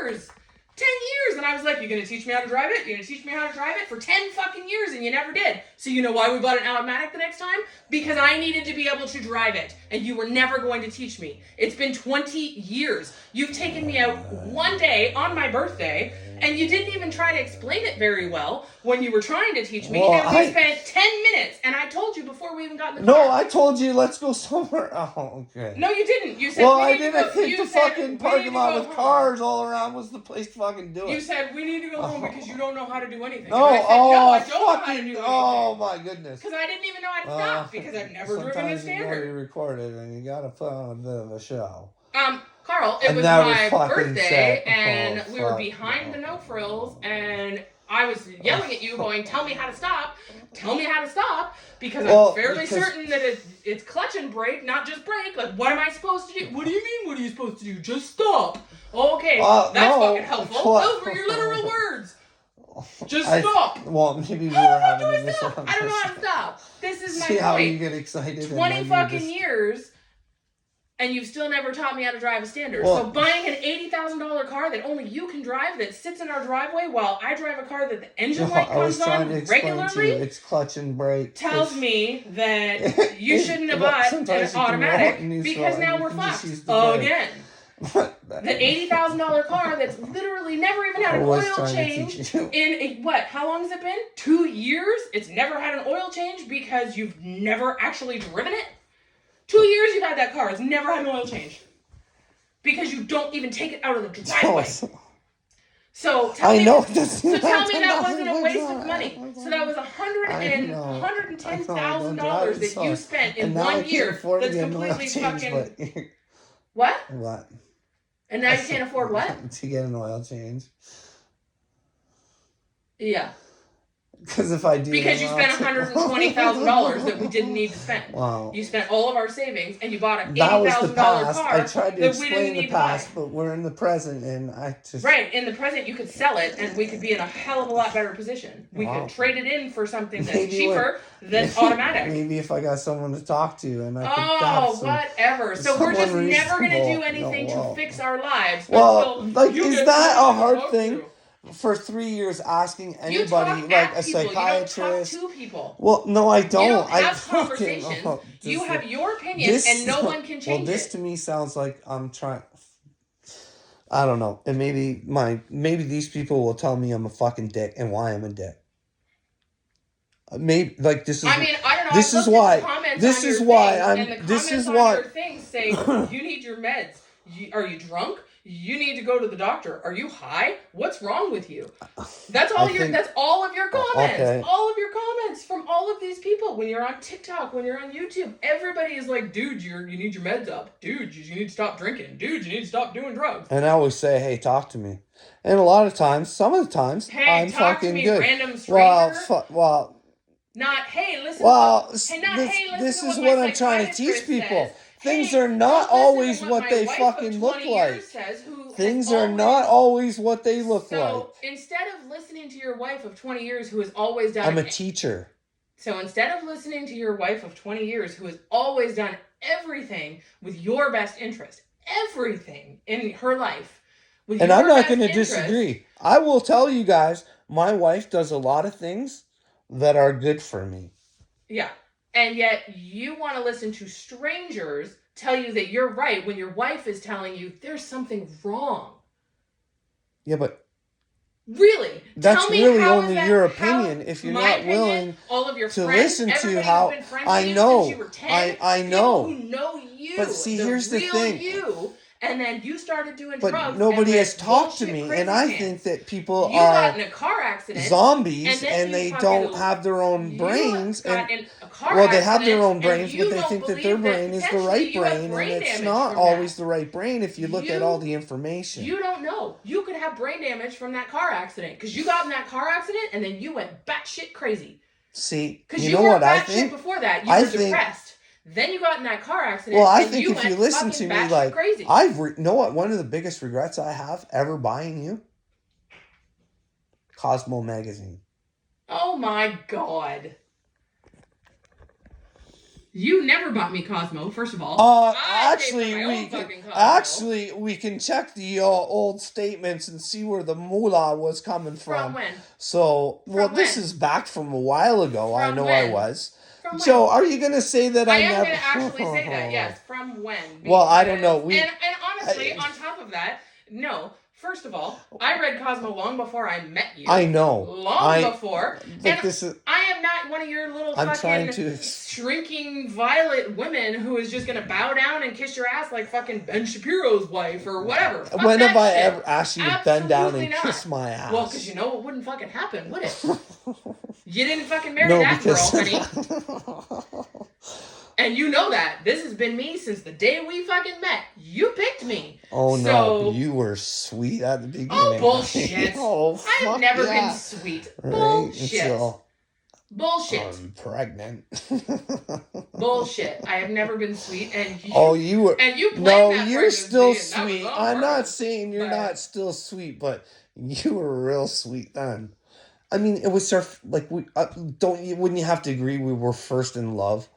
years. 10 years, and I was like, you're going to teach me how to drive it? You're going to teach me how to drive it? For 10 fucking years, and you never did. So you know why we bought an automatic the next time? Because I needed to be able to drive it, and you were never going to teach me. It's been 20 years. You've taken me out one day on my birthday, and you didn't even try to explain it very well when you were trying to teach me, and we spent 10 minutes, and I told you before we even got in the car. No, I told you, let's go somewhere. Oh, okay. No, you didn't. You said, I think the fucking parking lot with cars all around was the place to fucking do it. You said, we need to go home because you don't know how to do anything. No, I said, no, I don't know how to do anything. Oh, my goodness. Because I didn't even know how to stop because I've never driven a standard. Sometimes you record it and you gotta put on a bit of a show. Carl, it was my birthday and we were behind the No Frills and I was yelling at you going, tell me how to stop. Tell me how to stop. Because I'm fairly certain that it's clutch and brake, not just brake. Like, what am I supposed to do? What do you mean, what are you supposed to do? Just stop. Okay, that's fucking helpful. Those were your literal words. Just stop. Well, maybe we were having a misunderstanding. I don't know how to stop. This is my point. See how you get 20 fucking years. And you've still never taught me how to drive a standard. So buying an $80,000 car that only you can drive that sits in our driveway while I drive a car that the engine light comes on regularly. It's clutch and brake. Tells me that you shouldn't have bought an automatic because now we're fucked again. The $80,000 car that's literally never even had an oil change in how long has it been? 2 years? It's never had an oil change because you've never actually driven it? 2 years you've had that car. It's never had an oil change. Because you don't even take it out of the driveway. So tell me that wasn't a waste of money. So that was $110,000 that you spent in 1 year. That's completely fucking. What? What? And now you can't afford what? To get an oil change. Yeah. Because if I do, because you spent $120,000 that we didn't need to spend. Wow. You spent all of our savings and you bought an $80,000 car. I tried to explain the past, but we're in the present, and I just in the present you could sell it, and we could be in a hell of a lot better position. We could trade it in for something that's cheaper than automatic. Maybe if I got someone to talk to, and I could whatever. So we're just never gonna do anything to fix our lives. Well, like, is that a hard thing? For 3 years, asking anybody, like a psychiatrist. You don't talk to people. Well, no, I don't. You don't have conversations. You have your opinion, and no one can change it. Well, this to me sounds like I'm trying. I don't know, and maybe these people will tell me I'm a fucking dick and why I'm a dick. Maybe like this is. I mean, I don't know. This is why. This is why I'm. This is why. Your things say you need your meds. Are you drunk? You need to go to the doctor. Are you high? What's wrong with you? That's all that's all of your comments. Okay. All of your comments from all of these people. When you're on TikTok, when you're on YouTube, everybody is like, dude, you need your meds up. Dude, you need to stop drinking. Dude, you need to stop doing drugs. And I always say, hey, talk to me. And a lot of times, some of the times, hey, I'm talk fucking to me, good. Random stranger. Well. Not, hey, listen. Well, this is what I'm trying to teach people. Things are not always what they fucking look like. Things are not always what they look like. So instead of listening to your wife of 20 years who has always done... I'm a teacher. So instead of listening to your wife of 20 years who has always done everything with your best interest, everything in her life with your best interest... And I'm not going to disagree. I will tell you guys, my wife does a lot of things that are good for me. Yeah. And yet you want to listen to strangers tell you that you're right when your wife is telling you there's something wrong. Yeah, but... Really? That's really only your opinion if you're not willing all of your to friends, listen to how... I know. I know. People who know you. But see, here's the thing. And then you started doing drugs. But nobody has talked to me, and I think that people are got in a car accident, zombies, and they don't have their own brains. Well, they have their own brains, but they think that their brain is the right brain, and it's not always the right brain if you look at all the information. You don't know. You could have brain damage from that car accident because you got in that car accident, and then you went batshit crazy. See, you know what I think? Before that, you were depressed. Then you got in that car accident. Well, I think if you listen to me, like, crazy. know what? One of the biggest regrets I have ever buying you? Cosmo magazine. Oh my God. You never bought me Cosmo, first of all. Actually, we can check the old statements and see where the moolah was coming from. From when? So, this is back from a while ago. I know when? I was. Joe, are you going to say that I never... am going to actually say that, yes. From when? Well, I don't know. And honestly, on top of that, no. First of all, I read Cosmo long before I met you. I know. Long before. And I am not one of your little shrinking violet women who is just going to bow down and kiss your ass like fucking Ben Shapiro's wife or whatever. When have I ever asked you to bend down and kiss my ass? Well, because you know it wouldn't fucking happen, would it? You didn't fucking marry that girl, honey. And you know that. This has been me since the day we fucking met. You picked me. Oh, no. You were sweet at the beginning. Oh, bullshit. I've never been sweet. Right? Bullshit. Bullshit. I'm pregnant. Bullshit. I have never been sweet. And you were. And you you're still sweet. I'm not saying you're not still sweet, but you were real sweet then. I mean, it was like wouldn't you have to agree we were first in love?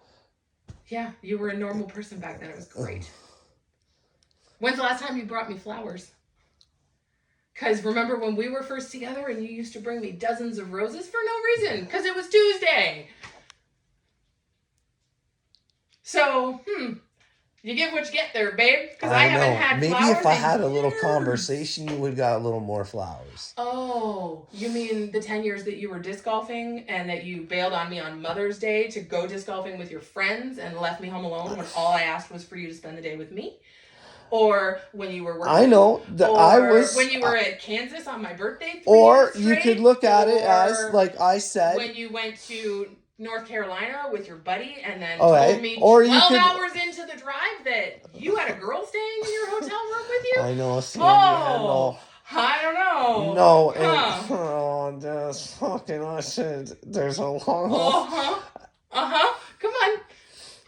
Yeah, you were a normal person back then. It was great. When's the last time you brought me flowers? Because remember when we were first together and you used to bring me dozens of roses for no reason? Because it was Tuesday. So, You get what you get there, babe. Because I haven't had maybe flowers if I in had a little years. conversation, you would got a little more flowers. Oh, you mean the 10 years that you were disc golfing and that you bailed on me on Mother's Day to go disc golfing with your friends and left me home alone when all I asked was for you to spend the day with me? Or when you were working? I know that I was when you were at Kansas on my birthday. Or you could look at it as, like I said, when you went to North Carolina with your buddy and then told me 12 hours into the drive that you had a girl staying in your hotel room with you. I know, Sandy. I don't know. No, and just fucking I said there's a long. Come on.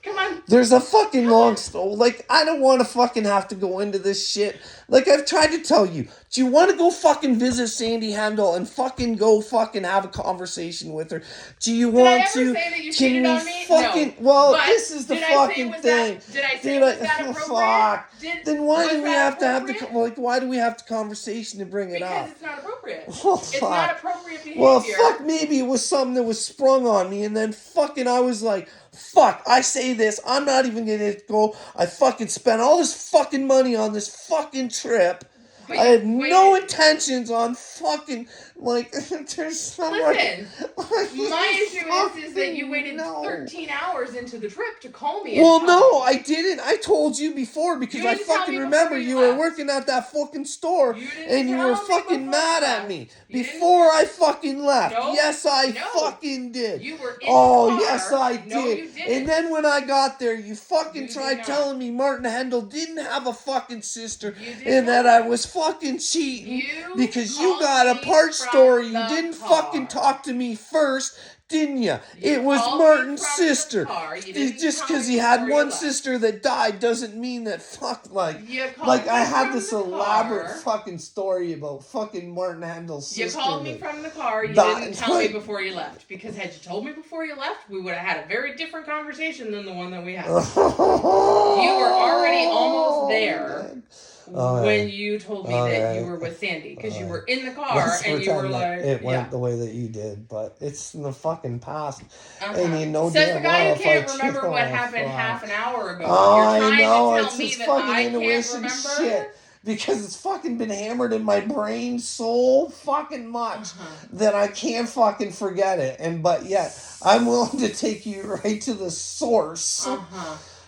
Come on. There's a fucking long story. Like, I don't want to fucking have to go into this shit. Like, I've tried to tell you. Do you want to go fucking visit Sandy Handel and fucking go fucking have a conversation with her? Do you want to? Did I ever say that you cheated on me? Fucking, no. Well, but this is the fucking thing. Did I say it was that appropriate? Then why do we have to have the why do we have the conversation to bring it up? Because it's not appropriate. Well, it's not appropriate behavior. Well, fuck, maybe it was something that was sprung on me, and then fucking I was like, fuck, I say this, I'm not even gonna go. I fucking spent all this fucking money on this fucking trip. I had no intentions on fucking, like, there's someone. Listen, my issue is that you waited 13 hours into the trip to call me. Well, no, I didn't. I told you before because I fucking remember you were working at that fucking store and you were fucking mad at me before I fucking left. Nope. Yes, I fucking did. You were in the car. Yes, I did. No, you didn't. And then when I got there, you fucking tried telling me Martin Handel didn't have a fucking sister and that I was fucking cheating because you got a part story. You didn't fucking talk to me first, didn't you? It was Martin's sister. Just because he had one sister that died doesn't mean that I had this elaborate fucking story about fucking Martin Handel's sister. You called me from the car. You didn't tell me before you left. Because had you told me before you left, we would have had a very different conversation than the one that we had. You were already almost there. When you told me that you were with Sandy, because you were in the car and you were like, it went the way that you did, but it's in the fucking past. And you know, says the guy who can't remember what happened half an hour ago. Oh, You're trying I know, to tell it's me this that fucking I can't intuition remember? shit. Because it's fucking been hammered in my brain so fucking much that I can't fucking forget it. But yet, I'm willing to take you right to the source.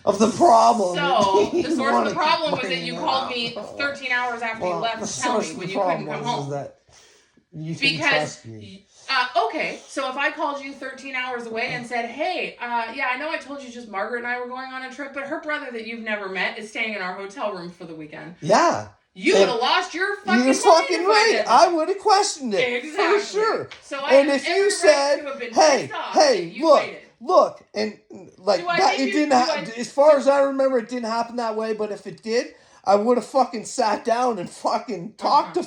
Of the problem. So, the source of the problem was that you called me 13 hours after you left to tell me when you couldn't come home. That you didn't trust me. Okay, so if I called you 13 hours away and said, hey, yeah, I know I told you just Margaret and I were going on a trip, but her brother that you've never met is staying in our hotel room for the weekend. Yeah. You would have lost your fucking mind. You're fucking right. I would have questioned it. Exactly. For sure. So and if you said, hey, look, and like that, it didn't happen. As far as I remember, it didn't happen that way. But if it did, I would have fucking sat down and fucking talked to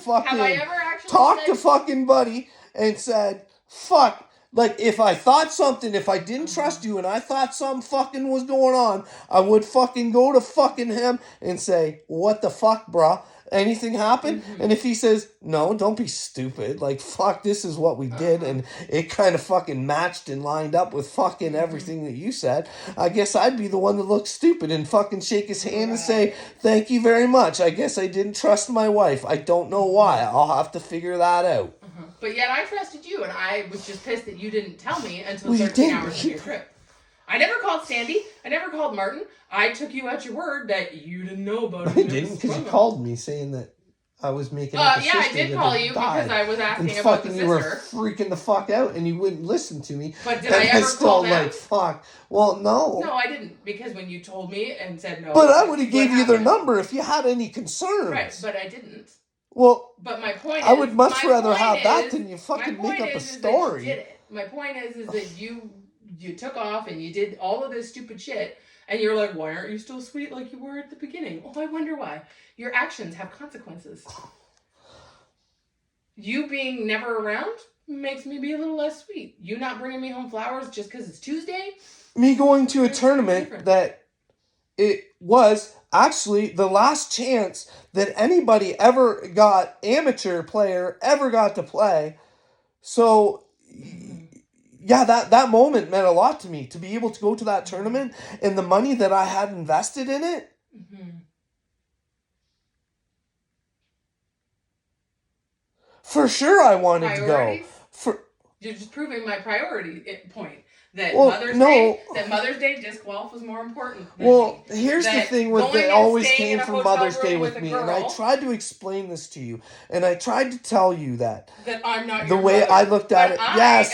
fucking buddy and said, fuck. Like, if I thought something, if I didn't trust you and I thought something fucking was going on, I would fucking go to fucking him and say, what the fuck, bruh? Anything happen? And if he says, no, don't be stupid. Like, fuck, this is what we did. And it kind of fucking matched and lined up with fucking everything that you said. I guess I'd be the one that looks stupid and fucking shake his hand and say, thank you very much. I guess I didn't trust my wife. I don't know why. I'll have to figure that out. But yet I trusted you, and I was just pissed that you didn't tell me until 13 hours into your trip. I never called Sandy. I never called Martin. I took you at your word that you didn't know about it. I didn't, because you called me saying that I was making up a sister. Yeah, I did call you because I was asking about the sister. You were freaking the fuck out, and you wouldn't listen to me. But did I ever call them? Like, fuck. Well, no. No, I didn't, because when you told me and said no. But I would have gave you their number if you had any concerns. Right, but I didn't. Well, but my point is, I would much rather have that than you fucking make up a story. Did it. My point is that you took off and you did all of this stupid shit, and you're like, why aren't you still sweet like you were at the beginning? Oh, I wonder why. Your actions have consequences. You being never around makes me be a little less sweet. You not bringing me home flowers just because it's Tuesday? Me going to a tournament that it was actually the last chance that anybody amateur player ever got to play. So yeah, that moment meant a lot to me, to be able to go to that tournament and the money that I had invested in it. Mm-hmm. For sure I wanted to go. You're just proving my priority point. That Well, Mother's Day disc golf was more important. Well, here's the thing with that always came from Mother's Day with me, and I tried to explain this to you, and I tried to tell you that I'm not the way mother, I looked at it. Yes,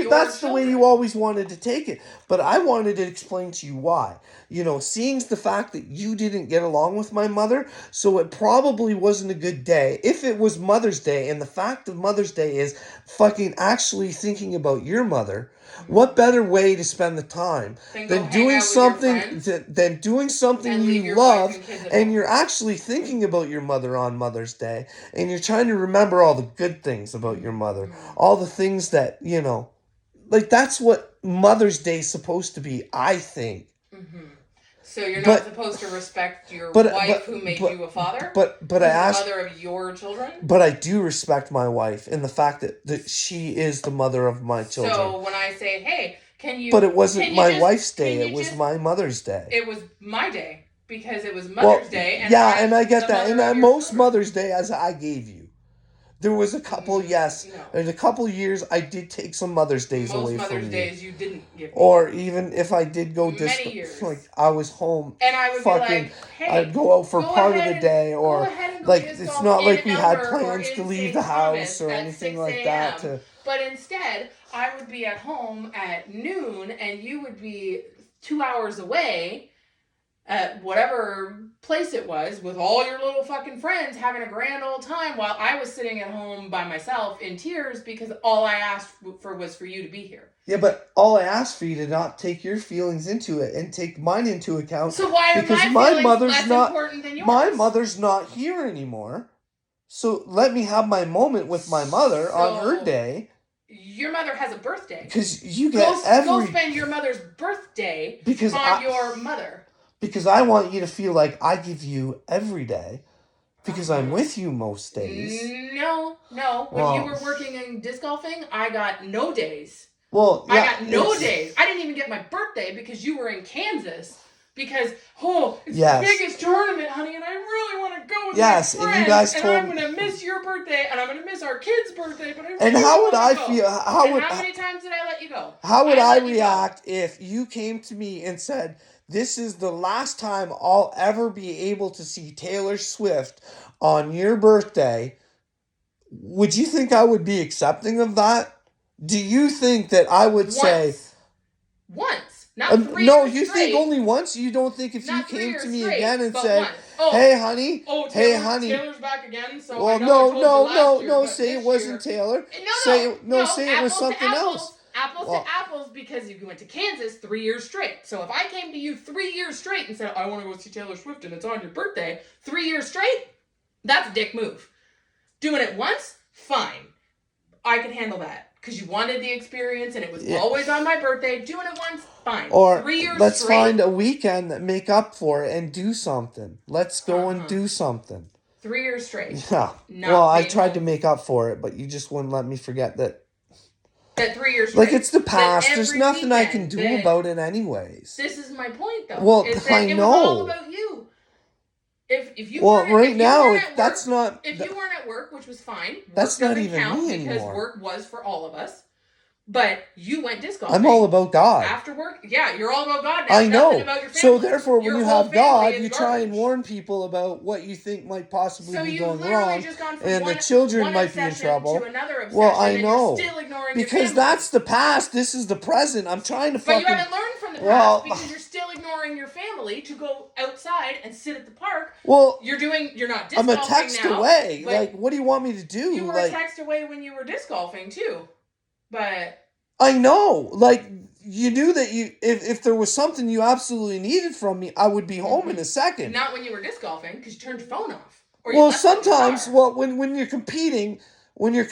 that's the way you always wanted to take it, but I wanted to explain to you why. You know, seeing the fact that you didn't get along with my mother, so it probably wasn't a good day. If it was Mother's Day, and the fact of Mother's Day is fucking actually thinking about your mother. What better way to spend the time than doing something you love, and you're actually thinking about your mother on Mother's Day, and you're trying to remember all the good things about your mother, all the things that, you know, like that's what Mother's Day is supposed to be, I think. Mm-hmm. So you're not supposed to respect your wife who made you a father? But I asked, the mother of your children? But I do respect my wife and the fact that she is the mother of my children. So when I say, hey, But it wasn't my wife's day, it was my mother's day. It was my day, because it was Mother's Day. And and I get that. And most Mother's Day, as I gave you. There was a couple, there's a couple years I did take some Mother's Days away from you. Most Mother's Days you didn't give me. Or even if I did go many years. Like I was home, and I would be like, hey, I'd go out for part of the day, or like it's not like we had plans to leave the house or anything like that. But instead, I would be at home at noon, and you would be 2 hours away at whatever place it was with all your little fucking friends having a grand old time, while I was sitting at home by myself in tears because all I asked for was for you to be here. Yeah, but all I asked for you to not take your feelings into it and take mine into account. So why are my feelings less important than yours? My mother's not here anymore. So let me have my moment with my mother on her day. Your mother has a birthday. Because you get go spend your mother's birthday on your mother. Because I want you to feel like I give you every day. Because I'm with you most days. No. When you were working in disc golfing, I got no days. Well, yeah, I got no days. I didn't even get my birthday because you were in Kansas. Because, it's the biggest tournament, honey, and I really want to go with my friends. And you guys told me. And I'm going to miss your birthday, and I'm going to miss our kids' birthday, but I really how would I feel? How many times did I let you go? How would I react if you came to me and said, this is the last time I'll ever be able to see Taylor Swift on your birthday? Would you think I would be accepting of that? Do you think that I would say... Once. Not 3 years No, you straight. Think only once? You don't think if you came to me again and said, hey, honey, Taylor's back again, so well, no, say it wasn't Taylor. Say it was something else. Apples to apples, because you went to Kansas 3 years straight. So if I came to you 3 years straight and said, I want to go see Taylor Swift and it's on your birthday, 3 years straight, that's a dick move. Doing it once, fine. I can handle that. Because you wanted the experience and it was always on my birthday. Doing it once, fine. Or 3 years let's straight, find a weekend that make up for it and do something. Let's go and do something. 3 years straight. Yeah. I tried to make up for it, but you just wouldn't let me forget that. That 3 years straight. Like, it's the past. There's nothing I can do about it anyways. This is my point, though. Well, I know. It was all about you. If you weren't if you weren't at work, which was fine, that's not even me anymore. Because work was for all of us. But you went disc golfing. I'm all about God. After work, you're all about God now. I know. Nothing about your family. So therefore, when you have God, you try and warn people about what you think might possibly be going wrong, and the children might be in trouble. Well, I know, because that's the past. This is the present. I'm trying to. But you haven't learned from the past because you're still ignoring your family to go outside and sit at the park. Well, you're not disc golfing now. I'm a text away. Like, what do you want me to do? You were a text away when you were disc golfing too. But I know, like, you knew that if there was something you absolutely needed from me, I would be home in a second. Not when you were disc golfing, because you turned your phone off. Well, sometimes, when you're competing, you're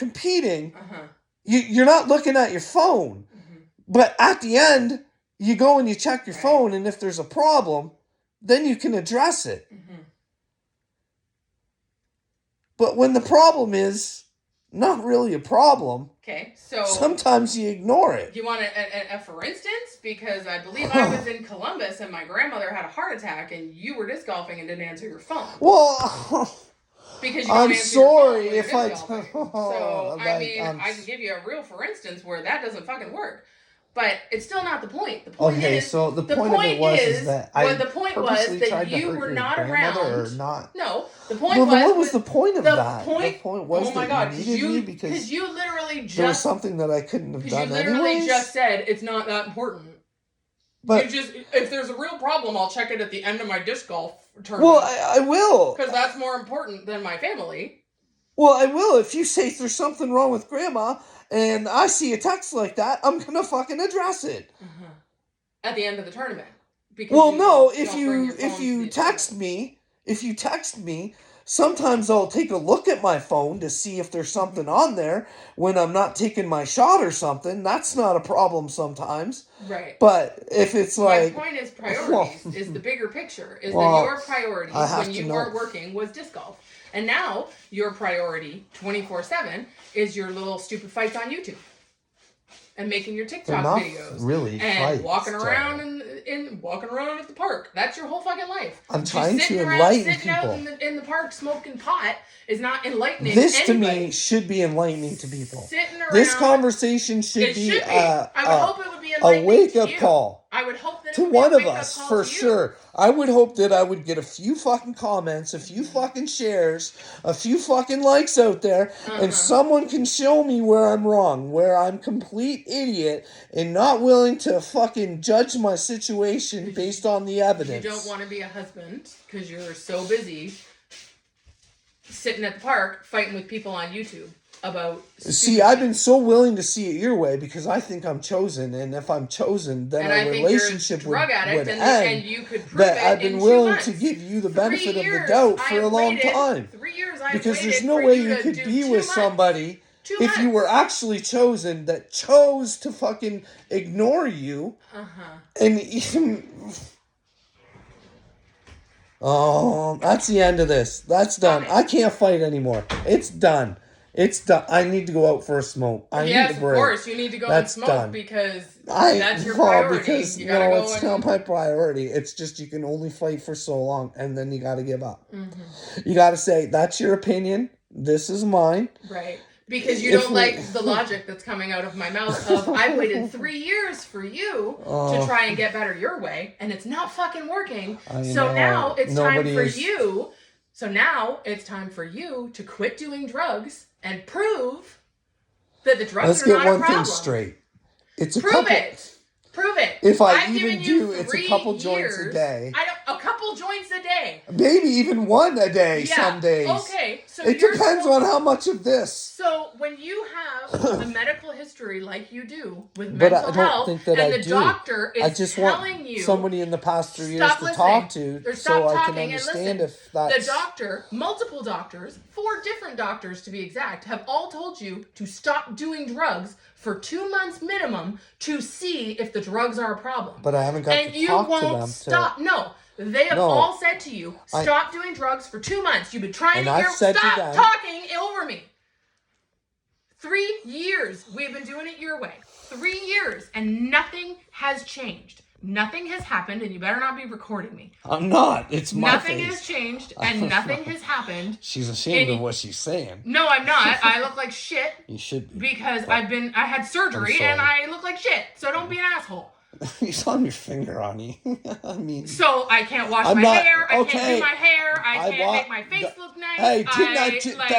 not looking at your phone. Mm-hmm. But at the end, you go and you check your phone, and if there's a problem, then you can address it. Mm-hmm. But when the problem is not really a problem. Okay, so sometimes you ignore it. You want a for instance? Because I believe I was in Columbus and my grandmother had a heart attack and you were disc golfing and didn't answer your phone. Well, because you don't I'm answer sorry your phone when if you're disc golfing. So I mean, I can give you a real for instance where that doesn't fucking work. But it's still not the point. The point is, so the point of it was that the point was that you were not around. Or not. No, the point was. What was the point of that? The point was that you needed me because you literally just there was something that I couldn't have done anyways. You literally just said it's not that important. But you just, if there's a real problem, I'll check it at the end of my disc golf tournament. Well, I will. Because that's more important than my family. Well, I will. If you say there's something wrong with Grandma and I see a text like that, I'm going to fucking address it. Uh-huh. At the end of the tournament. Well, no, if you text me, sometimes I'll take a look at my phone to see if there's something on there when I'm not taking my shot or something. That's not a problem sometimes. Right. But if it's like... My point is priorities, is the bigger picture. Is that your priority when you weren't working was disc golf. And now, your priority, 24/7, is your little stupid fights on YouTube. And making your TikTok videos. Really and walking around walking around at the park. That's your whole fucking life. I'm trying to enlighten people. Sitting out in the park smoking pot is not enlightening This anybody. To me should be enlightening to people. Sitting around, this conversation should be I would hope it would be enlightening a wake-up call. I would hope that to one of us, for sure. I would hope that I would get a few fucking comments, a few fucking shares, a few fucking likes out there, and someone can show me where I'm wrong, where I'm complete idiot and not willing to fucking judge my situation based on the evidence. You don't want to be a husband because you're so busy sitting at the park fighting with people on YouTube. See, I've been so willing to see it your way because I think I'm chosen, and if I'm chosen, then our relationship would end. And you could prove that I've been willing to give you the benefit of the doubt for a long time. 3 years because there's no way you could be with somebody if you were actually chosen that chose to fucking ignore you. And even... Oh, that's the end of this. That's done. I can't fight anymore. It's done. It's done. I need to go out for a smoke. I need a break. Of course, you need to go and smoke because that's your priority. Because it's not my priority. It's just you can only fight for so long, and then you got to give up. You got to say, that's your opinion. This is mine. Right. Because you don't like the logic that's coming out of my mouth of, I waited 3 years for you to try and get better your way, and it's not fucking working. So now it's time for you. So now it's time for you to quit doing drugs and prove that the drugs are not a problem. Let's get one thing straight. Prove it. If I even do, it's a couple joints a day. A couple joints a day. Maybe even one a day some days. Okay. So it depends on how much of this. So when you have a medical history like you do with mental health, and the doctor is telling you, somebody in the past 3 years to talk to, so I can understand if that's... The doctor, multiple doctors, 4 different doctors to be exact, have all told you to stop doing drugs for 2 months minimum to see if the drugs are a problem. But I haven't got to talk to them. And you won't stop. No. They have all said to you, stop doing drugs for 2 months. You've been trying to stop talking over me. 3 years we've been doing it your way. 3 years and nothing has changed. Nothing has happened, and you better not be recording me. I'm not. It's my Nothing has changed, and nothing has happened. She's ashamed of what she's saying. No, I'm not. I look like shit. You should be. Because I had surgery, and I look like shit. So don't be an asshole. It's on your finger, honey. I mean... So I can't wash my hair. I can't do my hair. I can't make my face look nice.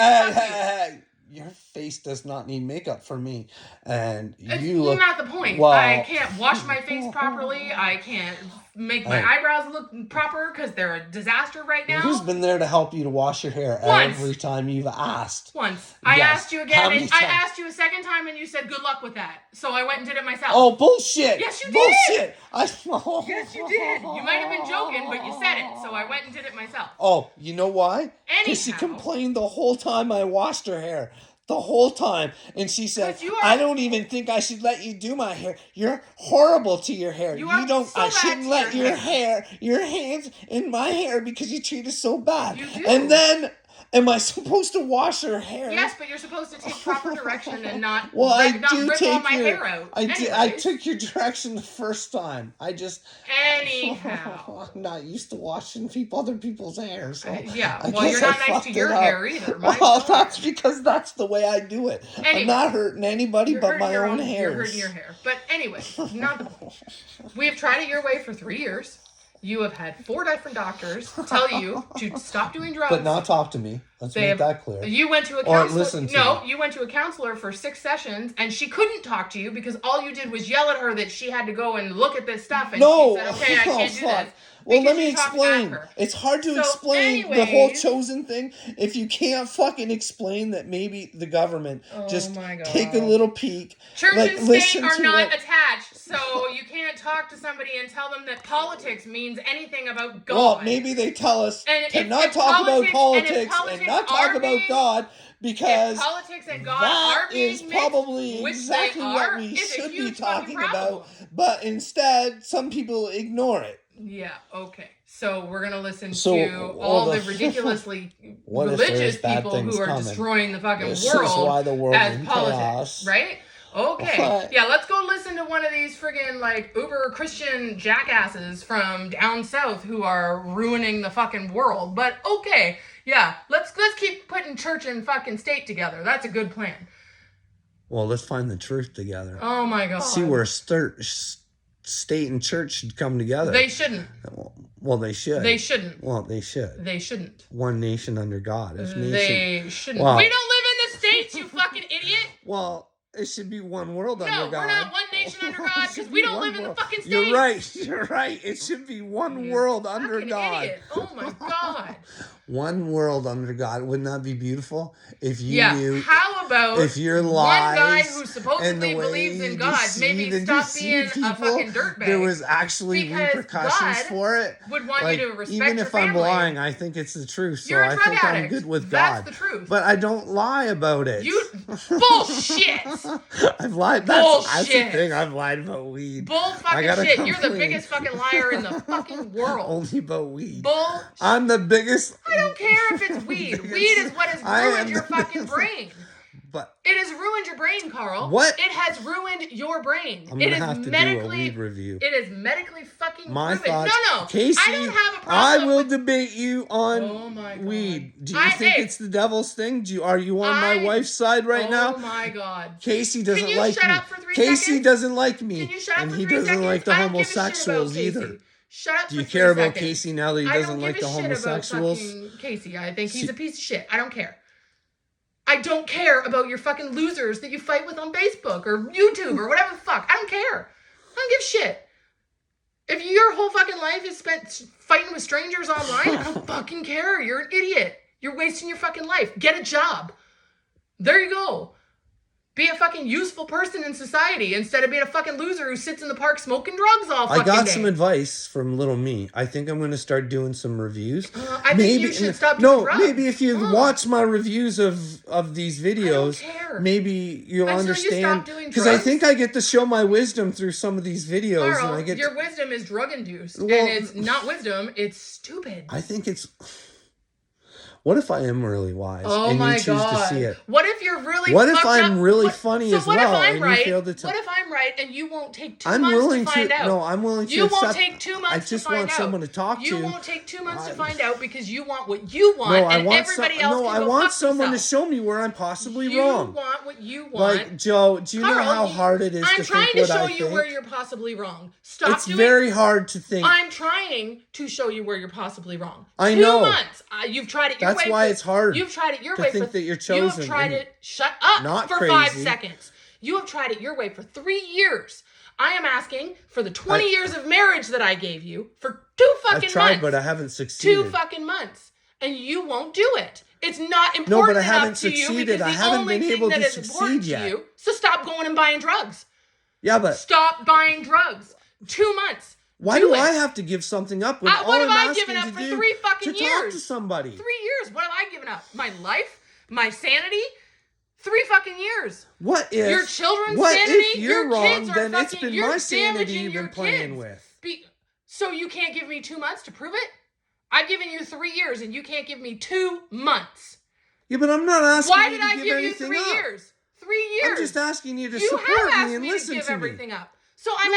Hey, your face does not need makeup for me, and you look... Not the point. Well, I can't wash my face properly. I can't make my eyebrows look proper because they're a disaster right now. Who's been there to help you to wash your hair every time you've asked? Once. I asked you again. I asked you a second time, and you said good luck with that. So I went and did it myself. Oh, bullshit. Yes, you did. Bullshit. Yes, you did. You might have been joking, but you said it. So I went and did it myself. Oh, you know why? Because she complained the whole time I washed her hair. The whole time. And she said, I don't even think I should let you do my hair. You're horrible to your hair. I shouldn't let your hands in my hair because you treat us so bad. You do. And then Am I supposed to wash her hair? Yes, but you're supposed to take proper direction and not well, I not do rip take all my your, hair out. I took your direction the first time. I just anyhow. I'm not used to washing other people's hair. So yeah, I well, guess you're not I nice to your fucked it hair up. either. Well, that's because that's the way I do it. Anyway, I'm not hurting anybody you're but hurting my your own hairs. You're hurting your hair. But anyway, we have tried it your way for 3 years. You have had 4 different doctors tell you to stop doing drugs. But not talk to me. Let's make that clear. You went to a counselor. Or listen to me. You went to a counselor for 6 sessions, and she couldn't talk to you because all you did was yell at her that she had to go and look at this stuff, and she said, okay, I can't do this. Well, let me explain. It's hard to explain the whole chosen thing if you can't fucking explain that maybe the government just take a little peek. Church and state are not attached, so you can't talk to somebody and tell them that politics means anything about God. Well, maybe they tell us to not talk about politics and not talk about God. Because politics and God that is probably exactly what we should be talking about. But instead, some people ignore it. Yeah, okay. So we're going to listen to all the ridiculously religious people who are destroying the fucking world as politics, right? Okay. Yeah, let's go listen to one of these friggin' like uber Christian jackasses from down south who are ruining the fucking world. But okay. Yeah, let's keep putting church and fucking state together. That's a good plan. Well, let's find the truth together. Oh my God. See where state and church should come together. They shouldn't. Well, they should. They shouldn't. Well, they should. They shouldn't. One nation under God. They shouldn't. Well, we don't live in the States, you fucking idiot. Well, it should be one world under God. No, we're not one nation under God because we don't live in the fucking States. You're right. You're right. It should be one world under God. Idiot. Oh my God. One world under God. Wouldn't that be beautiful? If you knew. How about if your lies one guy who supposedly believes in God maybe stop being a fucking dirtbag? There was actually repercussions for it. Would want you to respect even your if family. I'm lying, I think it's the truth. So You're a I drug think addict. I'm good with God. That's the truth. But I don't lie about it. You bullshit. I've lied. That's the thing. I've lied about weed. Bull fucking shit. You're the biggest fucking liar in the fucking world. Only about weed. Bull. I'm the biggest. I don't care if it's weed. Weed is what has ruined your fucking brain. But it has ruined your brain, Carl. What? It has ruined your brain. I'm gonna have to do a weed review. It is medically fucking proven. Thoughts, no, Casey, I don't have a problem. I will debate you on weed. Do you think it's the devil's thing? Are you on my wife's side right now? Oh my God. Casey doesn't like me. Can you shut up for 3 Casey seconds? doesn't like me. Can you shut up and for he 3 doesn't seconds? like the homosexuals either. Shut up. Do you care about Casey now that he doesn't like the homosexuals? I don't give a shit about fucking Casey. I think he's a piece of shit. I don't care. I don't care about your fucking losers that you fight with on Facebook or YouTube or whatever the fuck. I don't care. I don't give a shit. If your whole fucking life is spent fighting with strangers online, I don't fucking care. You're an idiot. You're wasting your fucking life. Get a job. There you go. Be a fucking useful person in society instead of being a fucking loser who sits in the park smoking drugs all fucking day. I got some advice from little me. I think I'm going to start doing some reviews. I think you should stop doing drugs. Maybe if you watch my reviews of these videos, maybe you'll understand. Because I think I get to show my wisdom through some of these videos. Carl, and I get your wisdom is drug induced, and it's not wisdom. It's stupid. I think it's. What if I am really wise and you choose to see it? What if you're really What if I'm really funny as well and you fail to tell? What if I'm right and you won't take 2 months to find out? No, I'm willing to You won't take 2 months to find out. I just want someone to talk to. You won't take 2 months to find out because you want what you want and everybody else can go I want fuck someone themselves. to show me where I'm possibly wrong. You want what you want. Like, Joe, do you know how hard it is to think what I think? I'm trying to show you where you're possibly wrong. Stop doing it. It's very hard to think. I'm trying to show you where you're possibly wrong. I know. 2 months. You've tried it your way. That's why it's hard. You've tried it your way to think that you're chosen. You have tried it. Shut up for 5 seconds. You have tried it your way for 3 years. I am asking for the 20 years of marriage that I gave you for 2 fucking months. I've tried, but I haven't succeeded. 2 fucking months. And you won't do it. It's not important enough to you because the only thing that is important to you. So stop going and buying drugs. Yeah, but stop buying drugs. 2 months. Why do I have to give something up when all I'm asking to do 3 fucking to years? Talk to somebody? 3 years. What have I given up? My life? My sanity? 3 fucking years. What if your children's what sanity? If you're your wrong, kids are then fucking, it's been my sanity you've been playing kids. with. So you can't give me 2 months to prove it? I've given you 3 years and you can't give me 2 months. Yeah, but I'm not asking Why you did to I give you 3 up. years? 3 years. I'm just asking you to you support have asked me and me listen to give to everything me. up. So I'm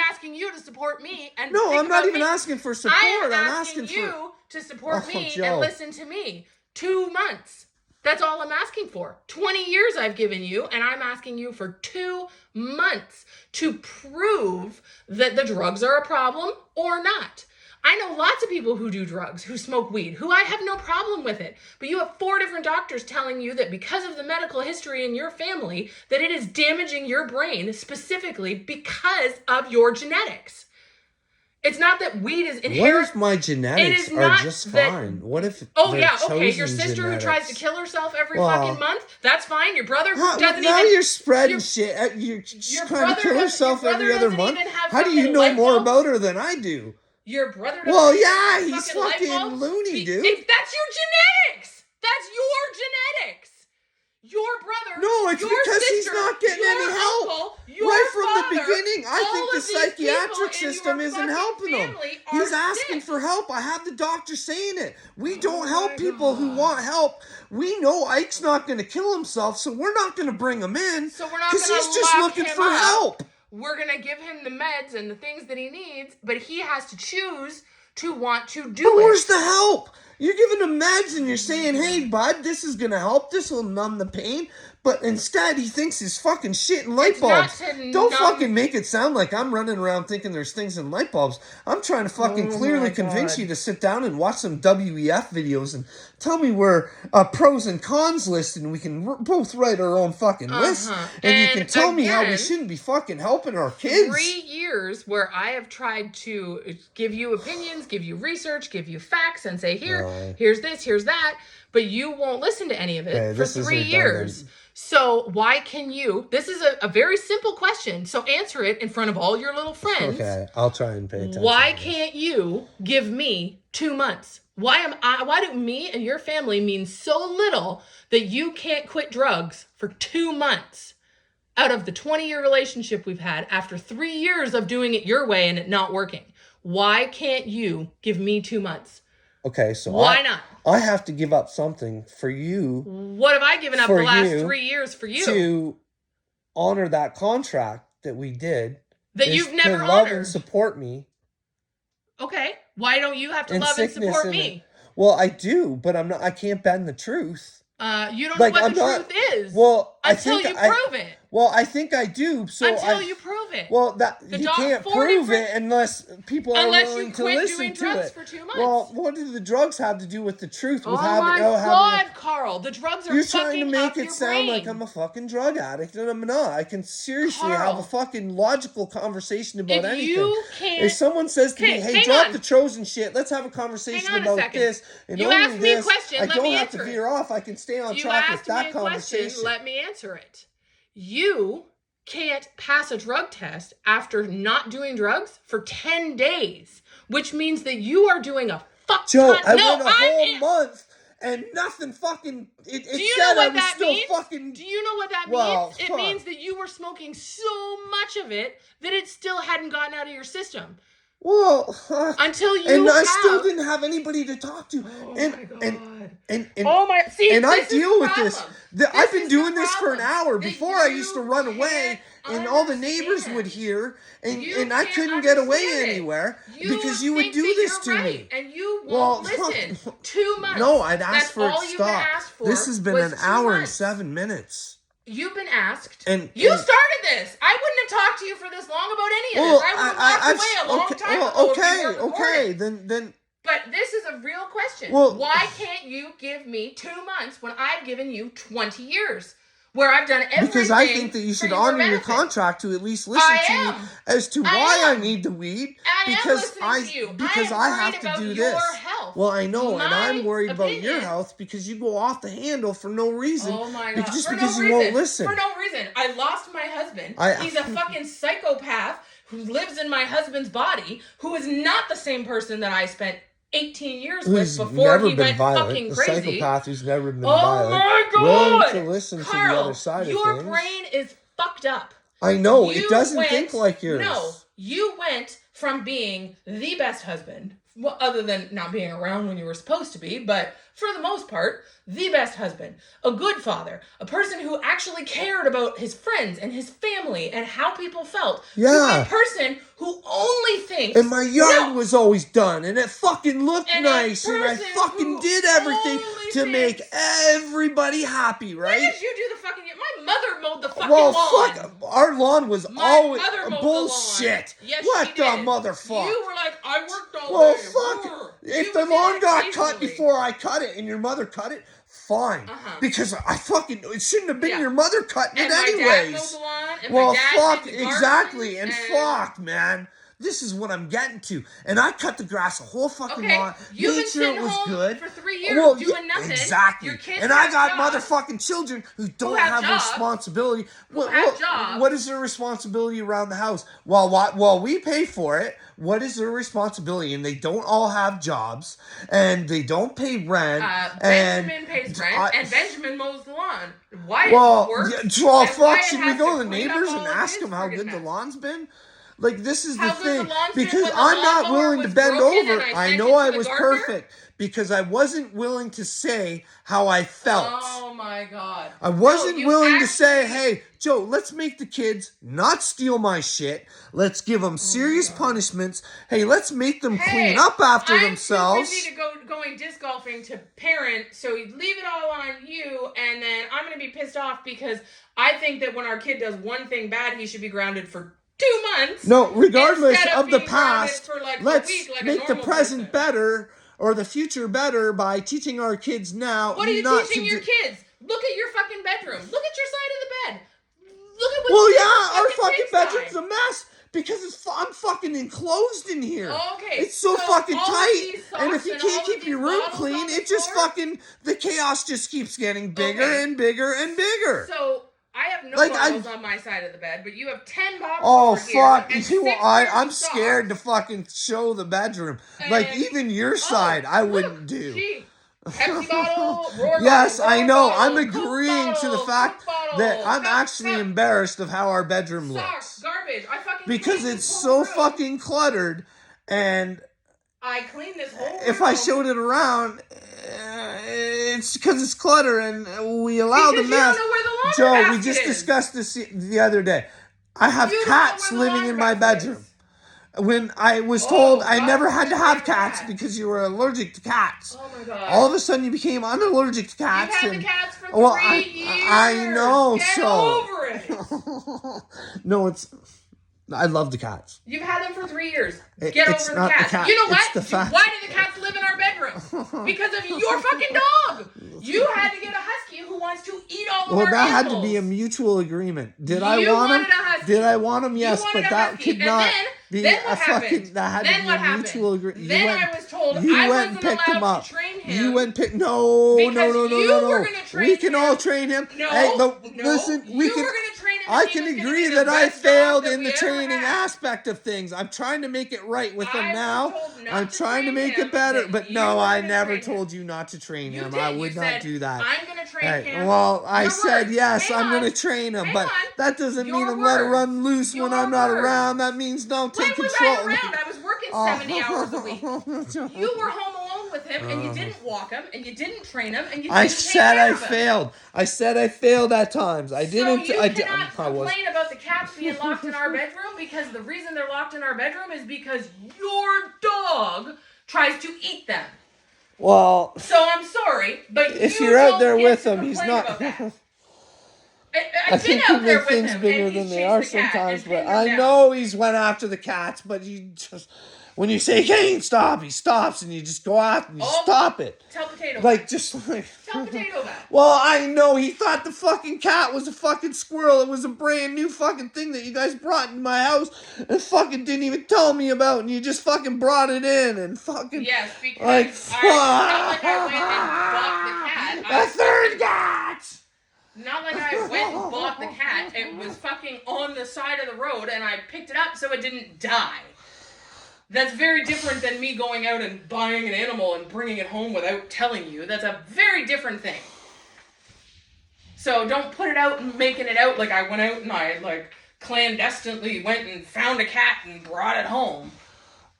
asking you to support me and no, think I'm not about even me. asking for support. I'm asking you for to support me Joe. and listen to me. 2 months. That's all I'm asking for. 20 years I've given you, and I'm asking you for 2 months to prove that the drugs are a problem or not. I know lots of people who do drugs, who smoke weed, who I have no problem with it. But you have 4 different doctors telling you that because of the medical history in your family, that it is damaging your brain specifically because of your genetics. It's not that weed is inherent. What if my genetics are just fine? What if your sister genetics? Who tries to kill herself every fucking month? That's fine. Your brother doesn't even... Now you're spreading shit. You're trying to kill herself every other month. How do you know more about her than I do? Your brother doesn't... Well, yeah, he's fucking loony, dude. That's your genetics. That's your genetics. Your brother... No, it's because sister, he's not getting any help. Uncle, right from father, the beginning, I think the psychiatric system isn't helping him. He's asking for help. I have the doctor saying it. We don't help people who want help. We know Ike's not going to kill himself, so we're not going to bring him in. So we're not going to he's just looking for help. We're going to give him the meds and the things that he needs, but he has to choose to want to do it. Where's the help? You're giving him meds and you're saying, hey, bud, this is going to help. This will numb the pain. But instead, he thinks he's fucking shit in light bulbs. Don't fucking make it sound like I'm running around thinking there's things in light bulbs. I'm trying to fucking clearly convince you to sit down and watch some WEF videos and tell me where pros and cons list, and we can both write our own fucking list. And you can tell me how we shouldn't be fucking helping our kids. 3 years where I have tried to give you opinions, give you research, give you facts, and say, here's this, here's that. But you won't listen to any of it for 3 years. So why can you... This is a very simple question. So answer it in front of all your little friends. Okay, I'll try and pay attention. Why can't you give me 2 months? Why do me and your family mean so little that you can't quit drugs for 2 months out of the 20-year relationship we've had after 3 years of doing it your way and it not working? Why can't you give me 2 months? Okay, so why not? I have to give up something for you. What have I given up the last 3 years for you? To honor that contract that we did. That you've never honored. To love and support me. Okay, why don't you have to love and support me? Well, I do, but I can't bend the truth. You don't know what the truth is. Well, until you prove it. Well, I think I do. So until you prove it. Well, you can't prove it unless people are willing to listen to it. For 2 months. Well, what do the drugs have to do with the truth? Oh my God, Carl! The drugs are. You're trying to make it sound like I'm a fucking drug addict, and I'm not. I can seriously have a fucking logical conversation about anything. If someone says to me, "Hey, drop the chosen shit. Let's have a conversation about this," and you asked me a question. I don't have to veer off. I can stay on track with that conversation. Let me answer it. You can't pass a drug test after not doing drugs for 10 days, which means that you are doing a fuck ton. Joe, I went a whole month and nothing fucking... It said I was still fucking... Do you know what that means? It means that you were smoking so much of it that it still hadn't gotten out of your system. Well, until you and I still didn't have anybody to talk to. And I deal with this. I've been doing this for an hour. Before I used to run away, and all the neighbors would hear, and I couldn't get away anywhere because you would do this to me. And you won't listen. 2 months. No, I'd ask for it to stop. This has been an hour and 7 minutes. You've been asked. And you started this. I wouldn't have talked to you for this long about any of this. I would have walked away a long time ago. Okay. Then. But this is a real question. Why can't you give me 2 months when I've given you 20 years? Where I've done everything. Because I think that you should honor your contract to at least listen to me as to why I need the weed. Because I have to do this. Health. Well, I know, and I'm worried about your health because you go off the handle for no reason. Oh my God. Just because you won't listen. For no reason. I lost my husband. He's a fucking psychopath who lives in my husband's body, who is not the same person that I spent 18 years with before he went fucking crazy. A psychopath who's never been violent. Oh my God! Willing to listen Carl, to the other side of things. Your brain is fucked up. I know, it doesn't think like yours. No, you went from being the best husband, well, other than not being around when you were supposed to be, but for the most part, the best husband, a good father, a person who actually cared about his friends and his family and how people felt. Yeah. To a person who only thinks... And my yard was always done, and it fucking looked nice, and I fucking did everything to make everybody happy, right? When did you do the fucking... My mother mowed the fucking lawn. Fuck, our lawn was always bullshit. Yes, what the motherfucker? You were like, I worked all day. Well, fuck. If the lawn got cut before I cut it and your mother cut it, fine. Because it shouldn't have been your mother cutting it anyways. My dad mowed the lawn, and my dad did the exactly. And fuck, man. This is what I'm getting to. And I cut the grass a whole fucking lot. You've been sitting home for 3 years doing nothing. Exactly. Your kids and I got motherfucking children who don't have responsibility. What is their responsibility around the house? While we pay for it, what is their responsibility? And they don't all have jobs. And they don't pay rent. Benjamin pays rent. And Benjamin mows the lawn. Why should we go to the neighbors and ask them how good the lawn's been? Like, this is the thing, because I'm not willing to bend over. I know I was perfect, because I wasn't willing to say how I felt. Oh my God. I wasn't willing to say, hey, Joe, let's make the kids not steal my shit. Let's give them serious punishments. Hey, let's make them clean up after themselves. I'm too busy to going disc golfing to parent, so you leave it all on you, and then I'm going to be pissed off because I think that when our kid does one thing bad, he should be grounded for 2 months. No, regardless of the past, let's make the present person. Better or the future better by teaching our kids now. What are you teaching your kids? Look at your fucking bedroom. Look at your side of the bed. Look at what our fucking bedroom's a mess because I'm fucking enclosed in here. Okay. It's so fucking tight. And if you can't keep your room clean, it just fucking, the chaos just keeps getting bigger and bigger and bigger. So I have no bottles on my side of the bed, but you have 10 bottles over here. I'm scared to fucking show the bedroom. Like, even your side, I wouldn't do. Pepsi bottle, roar yes, bottle, I know. Bottle, I'm agreeing to the fact that I'm actually embarrassed of how our bedroom looks. Garbage. Because it's so fucking cluttered, and I cleaned this whole room. If I showed it around, it's because it's clutter, and we allow the mess. You don't know where the Joe, we just discussed this the other day. I have cats living in my bedroom. When I was told I never had to have cats because you were allergic to cats. Oh my God. All of a sudden you became unallergic to cats. You've had the cats for 3 years. I know. Get over it. No, I love the cats. You've had them for 3 years. Get over the cats. You know what? Why do the cats live in our bedroom? Because of your fucking dog. You had to get a husky who wants to eat all of our animals. Well, that had to be a mutual agreement. Did I want him? Did I want him? Yes, but that could not be a fucking. That had to be a mutual agreement. Then I was told I wasn't allowed to train him. You went pick. No. We can all train him. No. Hey, listen. We can. I can agree that I failed in the training aspect of things. I'm trying to make it right with him now. I'm trying to make it better. But no, I never told you not to train him. I would not do that. I'm going to train him. Well, I said yes, I'm going to train him. But that doesn't mean I'm going to run loose when I'm not around. That means don't take control. I was working 70 hours a week. You were home alone with him, and you didn't walk him, and you didn't train him, and you didn't take care of him. Failed. I said I failed at times. I didn't. So you cannot complain about the cats being locked in our bedroom because the reason they're locked in our bedroom is because your dog tries to eat them. Well. So I'm sorry, but if you're out there with him, he's not. I've been out there with things him, bigger than they are sometimes, but I know he's went after the cats, but you just. When you say, "Kane, stop," he stops, and you just go out and you stop it. Tell Potato Tell Potato that. Well, I know he thought the fucking cat was a fucking squirrel. It was a brand new fucking thing that you guys brought in my house and fucking didn't even tell me about, and you just fucking brought it in and fucking. Yes, because I went and bought the cat. The third cat. Not like I went and bought the cat. It was fucking on the side of the road, and I picked it up so it didn't die. That's very different than me going out and buying an animal and bringing it home without telling you. That's a very different thing. So don't put it out and making it out like I went out and I clandestinely went and found a cat and brought it home.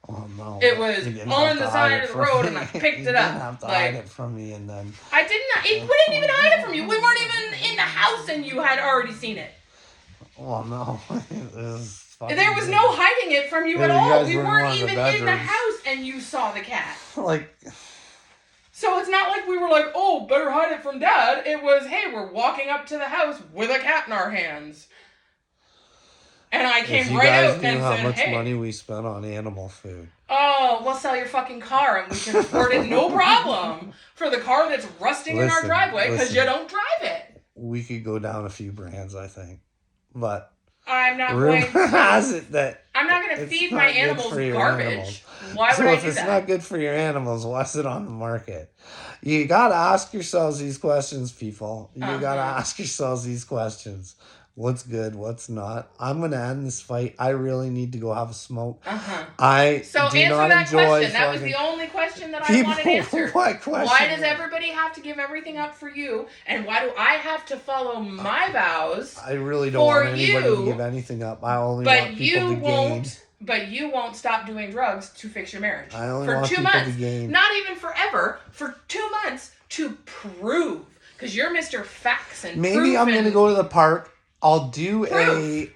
Oh no! It was on the side of the road, and I picked it up. You didn't have to hide it from me, and then I didn't. We didn't even hide it from you. We weren't even in the house, and you had already seen it. Oh no! There was no hiding it from you at all. We weren't even in the house, and you saw the cat. Like. So it's not like we were like, oh, better hide it from Dad. It was, hey, we're walking up to the house with a cat in our hands. And I came right out and said, hey. If you guys knew how much money we spent on animal food. Oh, we'll sell your fucking car and we can afford it, no problem. For the car that's rusting in our driveway because you don't drive it. We could go down a few brands, I think. But I'm not going to. Has it that I'm not going to feed my animals garbage. Animals. Why would so I do if it's that? not good for your animals, why's it on the market? You got to ask yourselves these questions, people. You got to ask yourselves these questions. What's good? What's not? I'm going to end this fight. I really need to go have a smoke. I so do answer not that enjoy question. That was the only question that I wanted answered. What question? Why does everybody have to give everything up for you? And why do I have to follow my vows? I really don't want anybody to give anything up. I only want people to gain. But you won't stop doing drugs to fix your marriage. I only for want 2 people months. to gain. Not even forever. For 2 months to prove. Because you're Mr. Facts and maybe I'm going to go to the park. I'll do proof.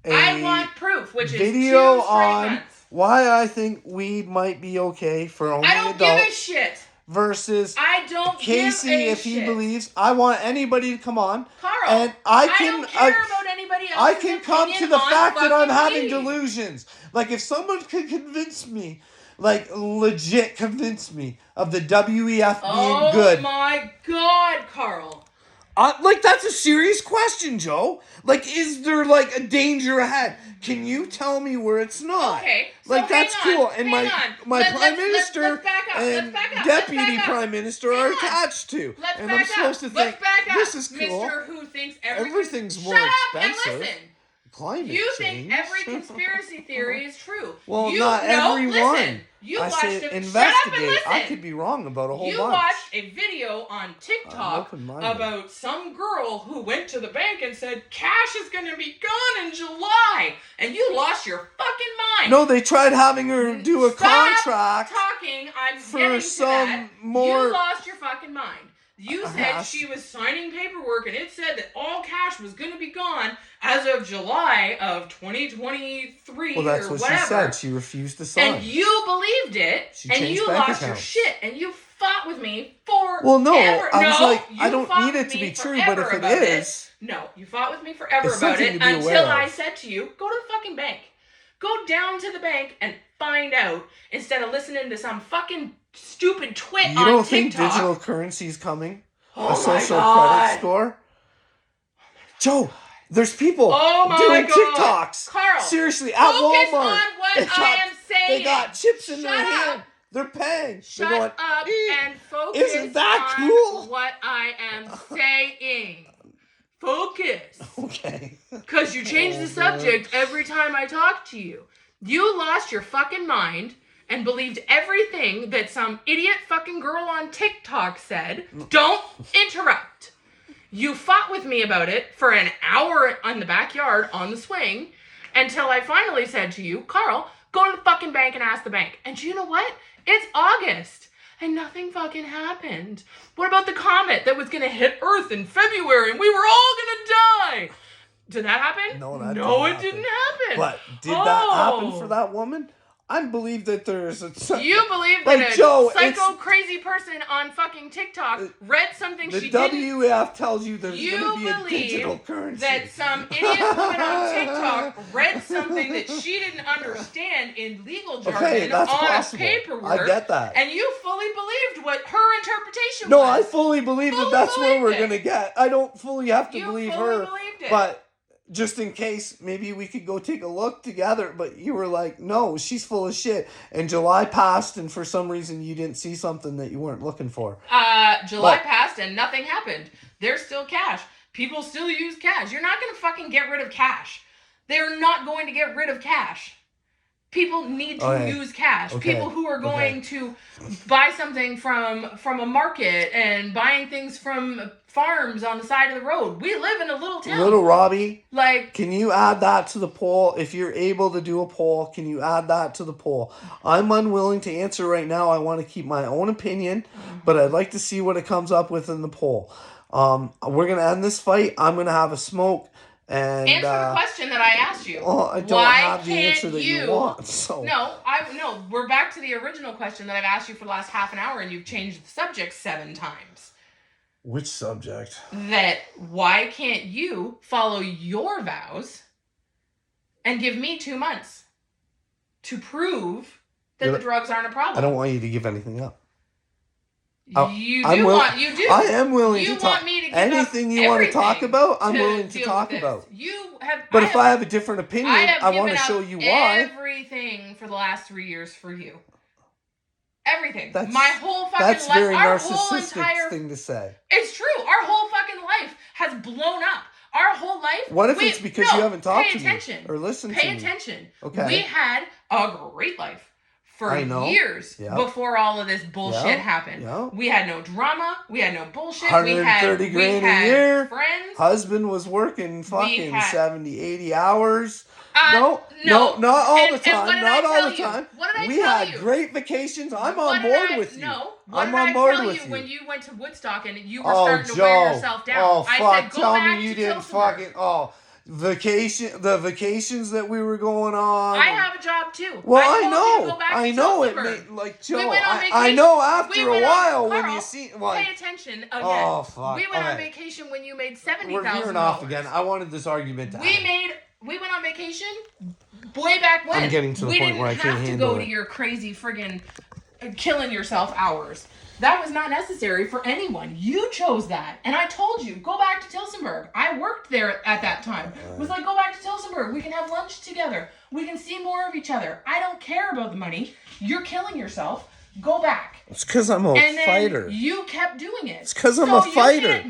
I want proof, which video is 2 on months. Why I think weed might be okay for only adults. I don't give a shit. Versus I don't Casey, give a if he shit. believes, I want anybody to come on. Carl, and I don't care about anybody else's I can come to the fact that I'm having weed. delusions. Like if someone could convince me, like legit convince me of the WEF being good. Oh my God, Carl. Like that's a serious question, Joe. Like, is there like a danger ahead? Can you tell me where it's not? Okay, so like that's cool. And my prime minister and deputy prime minister are attached to. And I'm supposed to think this is cool. Mr. Who thinks everything's more expensive. Shut up and listen. Climate you change. think every conspiracy theory is true. Well, not everyone. Listen. You I watched say investigate. Shut up and listen. I could be wrong about a whole bunch. You watched a video on TikTok about some girl who went to the bank and said cash is going to be gone in July, and you lost your fucking mind. No, they tried having her do a contract. Talking. I'm for getting to some that. more. You lost your fucking mind. You said she was signing paperwork and it said that all cash was going to be gone as of July of 2023 well, that's or what whatever. she said. She refused to sign. And you believed it, and you lost your shit, and you fought with me forever. Well, no, I was like, I don't need it to be true, but if it is... No, you fought with me forever about it until I said to you, go to the fucking bank. Go down to the bank and find out instead of listening to some fucking stupid twit on TikTok. You don't think digital currency is coming? A social credit score? Joe, there's people doing TikToks. Carl, seriously, at Walmart. Focus on what I am saying. They got chips in their hand. They're paying. Shut They're going, up and focus Isn't that on cool? what I am saying. Focus. Okay. Because you change the subject every time I talk to you. You lost your fucking mind and believed everything that some idiot fucking girl on TikTok said. Don't interrupt. You fought with me about it for an hour in the backyard on the swing until I finally said to you, Carl, go to the fucking bank and ask the bank. And you know what? It's August and nothing fucking happened. What about the comet that was going to hit Earth in February and we were all going to die? Did that happen? No, it didn't happen. But did that happen for that woman? I believe that there's a... You believe that a psycho crazy person on fucking TikTok read something she didn't... The WEF tells you there's going to be a digital currency. That some idiot woman on TikTok read something that she didn't understand in legal jargon on paperwork. I get that. And you fully believed what her interpretation was. No, I fully believe that that's where we're going to get. I don't fully have to believe her. Believed it. But... just in case, maybe we could go take a look together. But you were like, no, she's full of shit. And July passed, and for some reason you didn't see something that you weren't looking for. July passed, and nothing happened. There's still cash. People still use cash. You're not going to fucking get rid of cash. They're not going to get rid of cash. People need to use cash. People who are going to buy something from a market and buying things from farms on the side of the road. We live in a little town. Little Robbie, like, can you add that to the poll? If you're able to do a poll, can you add that to the poll? I'm unwilling to answer right now. I want to keep my own opinion, but I'd like to see what it comes up with in the poll. We're going to end this fight. I'm going to have a smoke. And answer the question that I asked you. Oh, I don't have the answer that you want. So. No, we're back to the original question that I've asked you for the last half an hour, and you've changed the subject 7 times. Which subject? That why can't you follow your vows and give me 2 months to prove that the drugs aren't a problem? I don't want you to give anything up. You do. I am willing to talk. Want me to give anything you want to talk about, I'm willing to talk about. But if I have a different opinion, I want to show you why. Everything for the last 3 years for you. Everything. My whole fucking life. That's very narcissistic thing to say. It's true. Our whole fucking life has blown up. Our whole life. What if it's because you haven't talked to me or listened to me? Pay attention. Okay. We had a great life. For years before all of this bullshit happened. We had no drama. We had no bullshit. 130 grand a year. Friends. Husband was working fucking 70, 80 hours. No, not all the time. Not all the time. What did I tell you? We had great vacations. I'm on board with you. No. I'm on board with you. When you went to Woodstock and you were starting to wear yourself down? Oh, fuck. I said, Tell me you didn't fucking... the vacations that we were going on. I have a job too. Well, I know it made, like, Joe, I know after a while when you see, like, pay attention again. Oh, fuck. We went on vacation when you made $70,000. We're veering off again. I wanted this argument to we went on vacation way back when. I'm getting to the point where I can't handle it. We didn't have to go to your crazy friggin' killing yourself hours. That was not necessary for anyone. You chose that. And I told you, go back to Tillsonburg. I worked there at that time. It was like, go back to Tillsonburg. We can have lunch together. We can see more of each other. I don't care about the money. You're killing yourself. Go back. It's because I'm a fighter. You kept doing it. It's because I'm a fighter.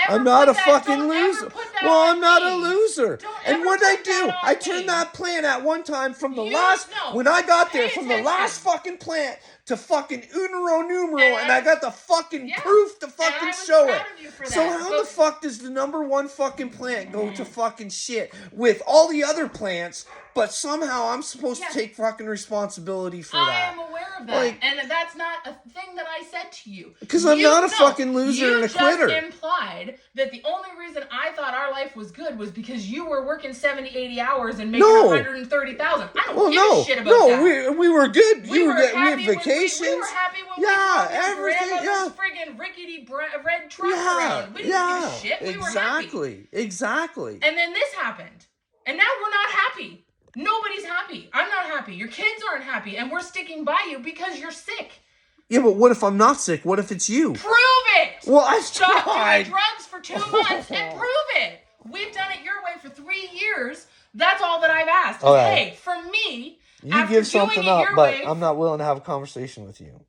I'm not a fucking loser. Well, I'm not a loser. And what did I do? I turned that plant at one time from the last, when I got there, from the last fucking plant to fucking unero numero, and I got the fucking proof to fucking show it. So how the fuck does the number one fucking plant go to fucking shit with all the other plants, but somehow I'm supposed to take fucking responsibility for that? I am aware of that, and that's not a thing that I said to you. Because I'm not a fucking loser and a quitter. You just implied that the only reason I thought our life was good was because you were working 70, 80 hours and making $130,000. I don't give a shit about that. No, we were good. We had vacations. We were happy when we everything. Grandma's friggin' rickety red truck around. We didn't give a shit. We were happy. Exactly. And then this happened. And now we're not happy. Nobody's happy. I'm not happy. Your kids aren't happy. And we're sticking by you because you're sick. Yeah, but what if I'm not sick? What if it's you? Prove it! Well, I've Stop tried. doing drugs for 2 months and prove it. We've done it your way for 3 years. That's all that I've asked. Okay. Hey, for me, you give something up, but I'm not willing to have a conversation with you.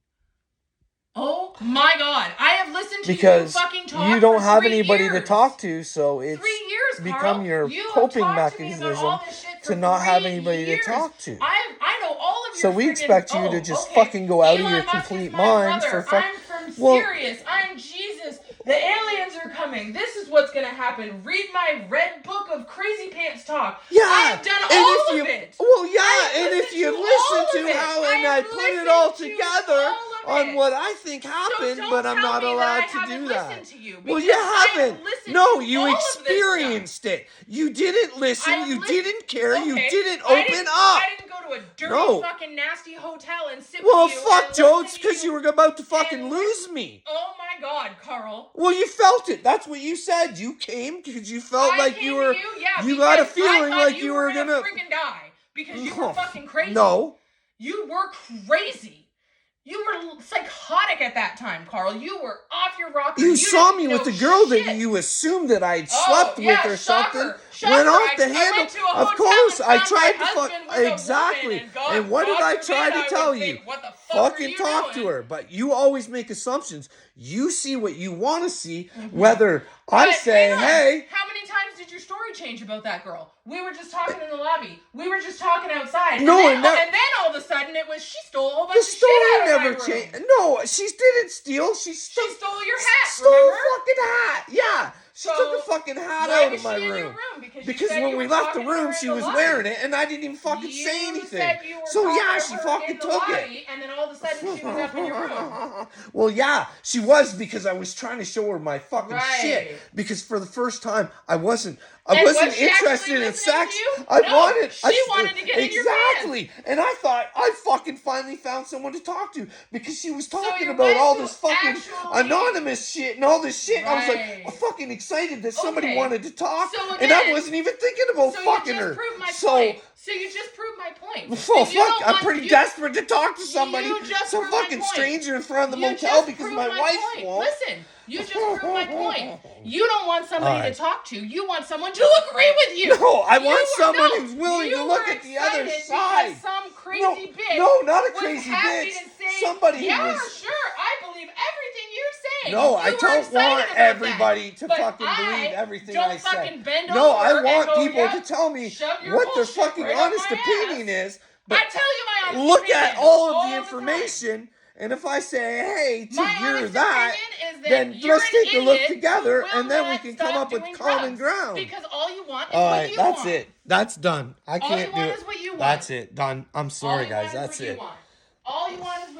Oh my God! I have listened to you fucking talk you don't for have 3 anybody years. to talk to, so it's 3 years, become your you coping mechanism to not have anybody to talk to. I know all of your. So we expect you to just fucking go out of your complete mind for fucking. I'm from Sirius. I'm Jesus. The aliens are coming. This is what's gonna happen. Read my red book of crazy pants talk. Yeah, I've done all of it. Well, yeah, and if you listen to how I put it all together on what I think happened, but I'm not allowed to do that. Well, you haven't. No, you experienced it. You didn't listen. You didn't care. You didn't open up. I didn't go to a dirty fucking nasty hotel and sit with you. Well, fuck, Joe. It's because you were about to fucking lose me. Oh my God, Carl. Well, you felt it. That's what you said. You came because you felt like you were. You got a feeling like you were gonna freaking die because you were fucking crazy. No. You were crazy. You were psychotic at that time, Carl. You were off your rocker. You saw me with the a girl that you assumed that I'd slept with or something. Went off the handle. Of course, I tried to fuck. Exactly. And what did I try to tell you? Fucking talk to her. But you always make assumptions. You see what you want to see, whether I say, hey. How many times did your story change about that girl? We were just talking in the lobby. We were just talking outside. No, and then all of a sudden it was she stole a whole bunch the of shit out of story never changed. No, she didn't steal. She stole your hat. Stole remember? a fucking hat. Yeah. She took the fucking hat out of my room. Because when we left the room, she was wearing it, and I didn't even fucking say anything. So yeah, she fucking took it. And then all of a sudden, she was up in your room. Well, yeah, she was, because I was trying to show her my fucking shit. Because for the first time, I wasn't interested in sex. She wanted to get in your pants. And I thought I fucking finally found someone to talk to, because she was talking about all this fucking anonymous shit and all this shit. I was like, fucking excited that somebody wanted to talk, and I wasn't even thinking about fucking her. So you just proved my point. Oh, fuck, I'm pretty desperate to talk to somebody. Some fucking stranger in front of the motel because my wife won't. Listen, you just proved my point. You don't want somebody to talk to. You want someone to agree with you. No, I want someone who's willing to look at the other side. Some crazy bitch. No, not a crazy bitch. Somebody who was... sure, I believe everything you're saying. No, I don't want everybody to fucking believe everything I say. No, I want people to tell me what their fucking honest opinion is. But I tell you my honest look opinion at all of the information, and if I say, hey, you're that, then let's take a look together, and then we can come up with common ground. Because all you want is what you want. That's it. That's done. I can't do it. All you want is what you want. That's it. Done. I'm sorry, guys. That's it. All you want is